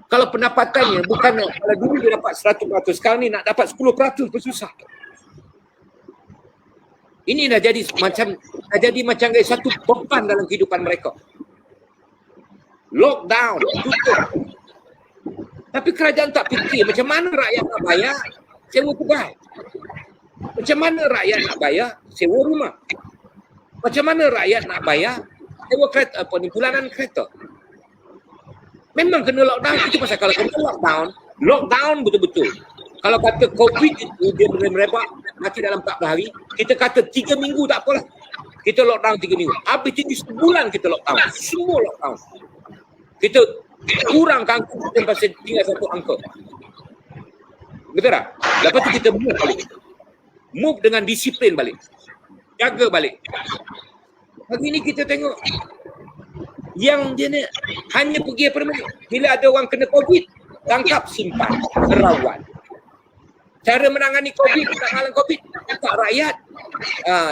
Kalau pendapatannya bukan, kalau dulu dia dapat 100%, sekarang ni nak dapat 10% pun susah. Ini dah jadi macam satu beban dalam kehidupan mereka. Lockdown, tutup. Tapi kerajaan tak fikir macam mana rakyat nak bayar sewa kedai. Macam mana rakyat nak bayar sewa rumah. Macam mana rakyat nak bayar sewa kereta, bulanan kereta. Memang kena lockdown. Itu pasal kalau kena lockdown betul-betul. Kalau kata COVID itu dia boleh merebak mati dalam 14 hari, kita kata 3 minggu tak apalah. Kita lockdown 3 minggu. Habis itu sebulan kita lockdown. Semua lockdown. Kita kurangkan angka pasal tinggal satu angka. Betul tak? Lepas tu kita move balik. Move dengan disiplin balik. Jaga balik. Hari ni kita tengok yang dia ni hanya pergi apa namanya, bila ada orang kena COVID, tangkap, simpan, rawat. Cara menangani COVID, penanganan COVID, tak rakyat,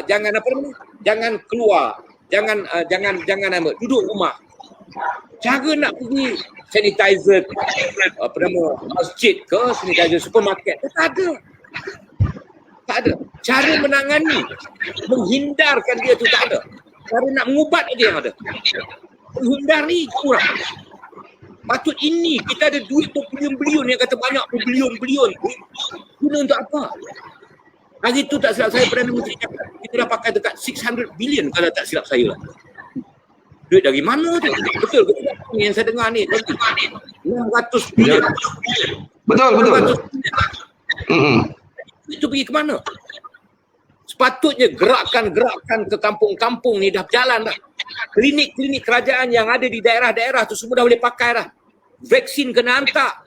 jangan apa namanya, jangan keluar, jangan apa, duduk rumah. Cara nak pergi sanitizer, apa nama, masjid ke, sanitizer supermarket, tak ada. Tak ada. Cara menangani, menghindarkan dia tu tak ada. Cara nak mengubat dia yang ada. Menghindar ni kurang. Patut ini kita ada duit berbilion-bilion yang kata banyak berbilion-bilion. Guna untuk apa? Hari tu tak silap saya Perdana Menteri cakap kita dah pakai dekat 600 bilion kalau tak silap saya lah. Duit dari mana tu? Betul ke tidak? Yang saya dengar ni 600 bilion. Betul. Itu pergi ke mana? Sepatutnya gerakan-gerakan ke kampung-kampung ni dah berjalan dah. Klinik-klinik kerajaan yang ada di daerah-daerah tu semua dah boleh pakai dah. Vaksin kena hantar.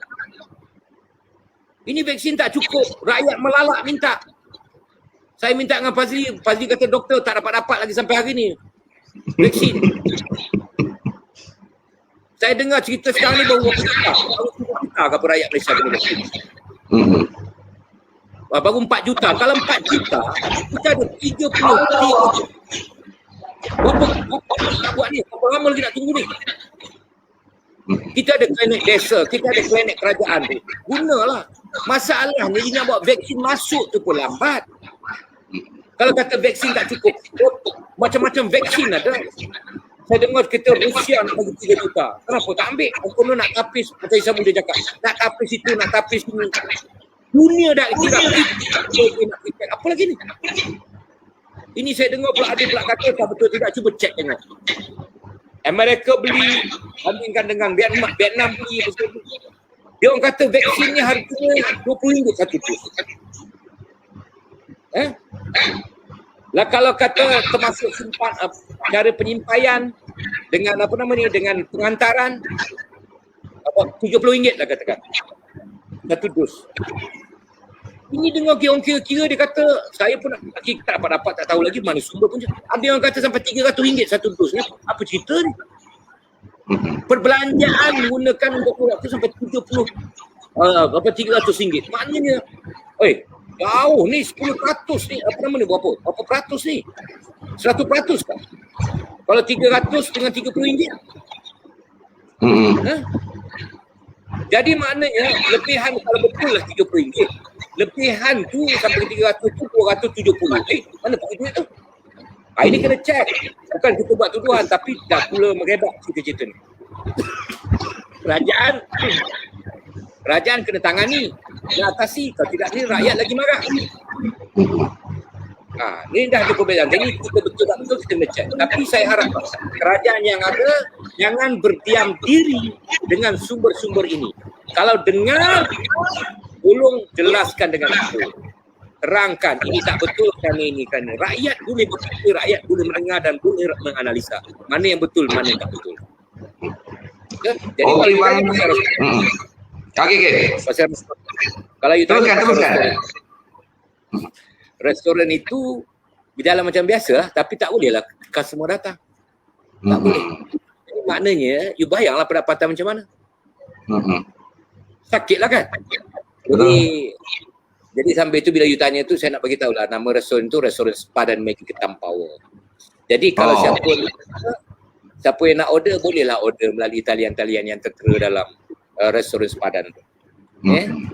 Ini vaksin tak cukup. Rakyat melalak minta. Saya minta dengan Fazli. Fazli kata doktor tak dapat-dapat lagi sampai hari ni. Vaksin. Saya dengar cerita sekarang ni baru berapa juta. Baru 4 juta ke rakyat Malaysia kena vaksin. Baru 4 juta. Kalau 4 juta, kita ada 33 juta. Berapa nak buat ni? Berapa lama lagi nak tunggu ni? Kita ada klinik desa, kita ada klinik kerajaan tu. Gunalah. Masalahnya dia nak buat vaksin masuk tu pun lambat. Kalau kata vaksin tak cukup, macam-macam vaksin ada. Saya dengar kita Rusia nak bagi 3 juta. Kenapa tak ambil? Hukumnya nak tapis, macam Isa Muda cakap. Nak tapis itu, nak tapis ini. Dunia dah iktiraf. Apa lagi ni? Ini saya dengar pula ada pula kata tak betul tidak, cuba cek tengok. Amerika beli, bandingkan dengan Vietnam beli. Dia orang kata vaksinnya harganya RM20 satu dos. Lah kalau kata termasuk simpan cara penyimpayan dengan apa nama ni, dengan pengantaran RM70 lah katakan. Satu dos. Ini dengar orang kira-kira dia kata, saya pun tak dapat tak tahu lagi mana sumber pun. Ada yang kata sampai RM300 satu dos ni. Apa cerita ni? Perbelanjaan menggunakan untuk produk tu sampai RM300. Maknanya, jauh ni 10% ni, apa nama ni, berapa peratus ni? 100% kan? Kalau 300 dengan RM30. Jadi maknanya lebihan kalau betul lah RM30. Lebihan tu sampai 300 tu 270. Mana pergi duit tu? Ini kena cek. Bukan kita buat tuduhan, tapi dah pula merebak cerita-cerita ni. Kerajaan kena tangani, kena atasi. Kalau tidak ni rakyat lagi marah. Ni dah ada perbezaan. Jadi kita betul kita kena cek. Tapi saya harap kerajaan yang ada jangan berdiam diri dengan sumber-sumber ini. Kalau dengar, tolong jelaskan dengan betul. Terangkan ini tak betul kan ini kan. Rakyat boleh berfikir, rakyat boleh mendengar dan boleh menganalisa mana yang betul, mana yang tak betul. Ya? Jadi kalau you tanya restoran itu berjalan macam biasa, tapi tak boleh lah customer datang. Tak boleh. Jadi maknanya you bayanglah pendapatan macam mana. Sakit lah kan. Jadi sampai itu bila you tanya tu, saya nak bagi tahu lah nama restoran tu restoran Sepadan Maggie Ketam Power. Jadi kalau siapa yang nak order, bolehlah order melalui talian-talian yang tertera dalam restoran Sepadan tu.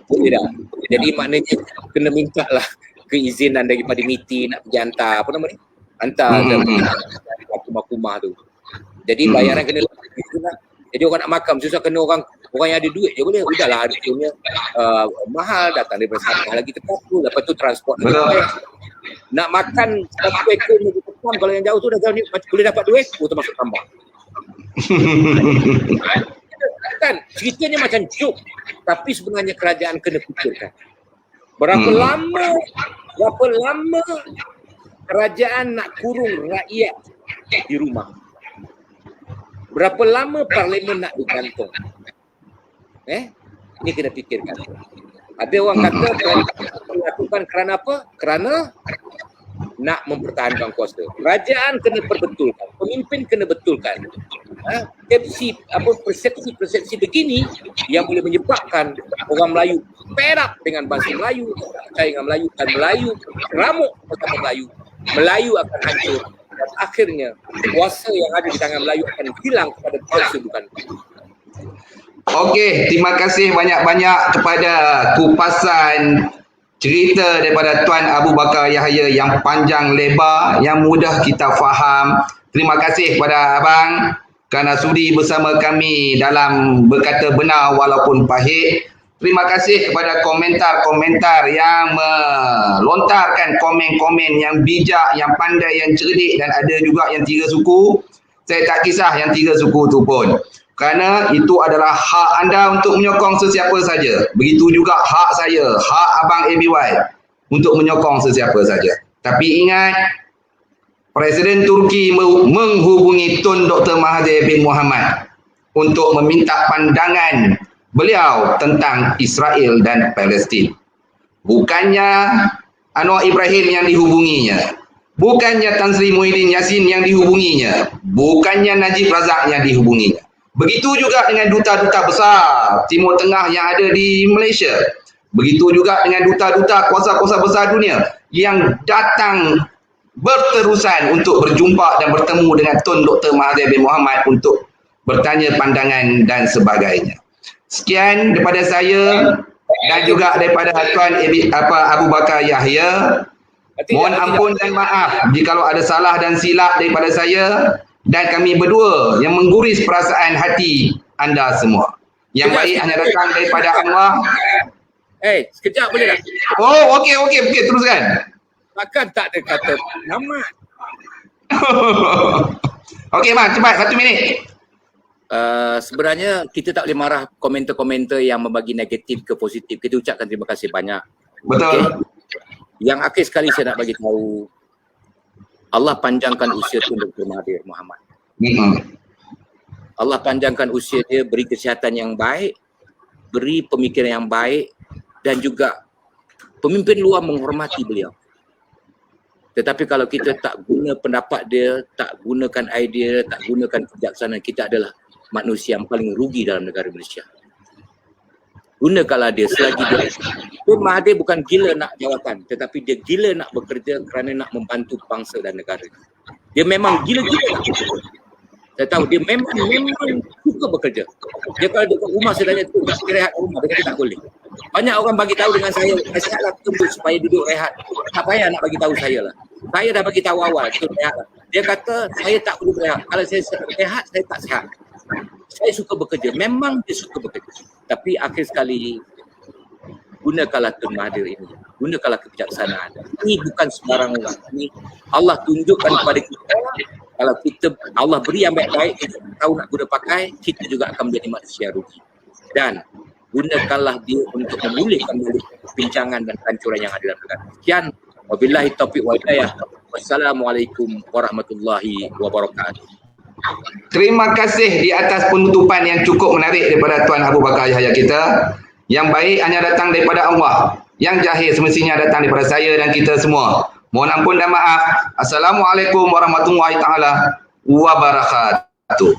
Boleh dah. Jadi maknanya kena minta lah keizinan daripada MITI nak pergi hantar apa nama ni? Hantar kumah-kumah tu. Jadi bayaran kena jadi orang nak makan susah, kena orang yang ada duit je boleh. Udahlah harganya mahal, datang daripada Sabah lagi tetap tu, lepas tu transport lagi. Nak makan satu ekor ni Ketam, kalau yang jauh tu dah ni boleh dapat 2 ekor termasuk tambah. Kan ceritanya macam joke, tapi sebenarnya kerajaan kena fikirkan. Berapa lama kerajaan nak kurung rakyat di rumah? Berapa lama parlimen nak digantung? Ini kena fikirkan. Ada orang kata dilakukan kerana apa? Kerana nak mempertahankan kuasa. Kerajaan kena perbetulkan, pemimpin kena betulkan. Persepsi begini yang boleh menyebabkan orang Melayu fed up dengan bangsa Melayu, percaya dengan Melayu, dan Melayu ramuk bersama Melayu. Melayu akan hancur dan akhirnya kuasa yang ada di tangan Melayu akan hilang kepada bangsa bukan. Okey, terima kasih banyak-banyak kepada kupasan cerita daripada Tuan Abu Bakar Yahya yang panjang lebar, yang mudah kita faham. Terima kasih kepada abang kerana sudi bersama kami dalam berkata benar walaupun pahit. Terima kasih kepada komentar-komentar yang melontarkan komen-komen yang bijak, yang pandai, yang cerdik, dan ada juga yang 3 suku. Saya tak kisah yang 3 suku tu pun. Kerana itu adalah hak anda untuk menyokong sesiapa saja. Begitu juga hak saya, hak abang ABY untuk menyokong sesiapa saja. Tapi ingat, Presiden Turki menghubungi Tun Dr. Mahathir bin Mohamad untuk meminta pandangan beliau tentang Israel dan Palestin. Bukannya Anwar Ibrahim yang dihubunginya, bukannya Tan Sri Muhyiddin Yassin yang dihubunginya, bukannya Najib Razak yang dihubunginya. Begitu juga dengan duta-duta besar Timur Tengah yang ada di Malaysia. Begitu juga dengan duta-duta kuasa-kuasa besar dunia yang datang berterusan untuk berjumpa dan bertemu dengan Tun Dr. Mahathir bin Mohamad untuk bertanya pandangan dan sebagainya. Sekian daripada saya dan juga daripada Tuan Abu Bakar Yahya. Mohon ampun dan maaf jikalau ada salah dan silap daripada saya dan kami berdua yang mengguris perasaan hati anda semua. Yang baik hanya datang daripada Anwar. Sekejap boleh tak? Oh, okey, teruskan. Takkan tak ada kata nama. Okey, bang, cepat 1 minit. Sebenarnya kita tak boleh marah komentar-komentar yang membagi negatif ke positif. Kita ucapkan terima kasih banyak. Betul. Yang akhir sekali saya nak bagi tahu, Allah panjangkan usia Tun Dr. Mahathir Mohamad. Allah panjangkan usia dia, beri kesihatan yang baik, beri pemikiran yang baik dan juga pemimpin luar menghormati beliau. Tetapi kalau kita tak guna pendapat dia, tak gunakan idea, tak gunakan kebijaksanaan, kita adalah manusia yang paling rugi dalam negara Malaysia. Gunakanlah dia selagi dia. Tun Mahathir bukan gila nak jawatan, tetapi dia gila nak bekerja kerana nak membantu bangsa dan negara. Dia memang gila-gila nak bekerja. Saya tahu dia memang suka bekerja. Dia kalau dekat rumah saya tanya tu, nak rehat rumah, dia kata tak boleh. Banyak orang bagi tahu dengan saya lah tunggu supaya duduk rehat. Tak payah nak bagi tahu saya lah. Saya dah bagi tahu awal, tu rehat lah. Dia kata saya tak perlu rehat. Kalau saya rehat, saya tak sihat. Saya suka bekerja. Memang dia suka bekerja. Tapi akhir sekali, gunakanlah Tun Mahathir ini. Gunakanlah kebijaksanaan. Ini bukan sembarang orang. Ini Allah tunjukkan kepada kita. Kalau kita, Allah beri yang baik-baik, kita tahu nak guna pakai, kita juga akan menjadi manusia rugi. Dan gunakanlah dia untuk memulihkan balik bincangan dan hancuran yang ada dalam negara. Sekian. Wabillahi taufiq wal hidayah. Wassalamualaikum warahmatullahi wabarakatuh. Terima kasih di atas penutupan yang cukup menarik daripada Tuan Abu Bakar Yahya kita. Yang baik hanya datang daripada Allah. Yang jahil semestinya datang daripada saya dan kita semua. Mohon ampun dan maaf. Assalamualaikum warahmatullahi taala wabarakatuh.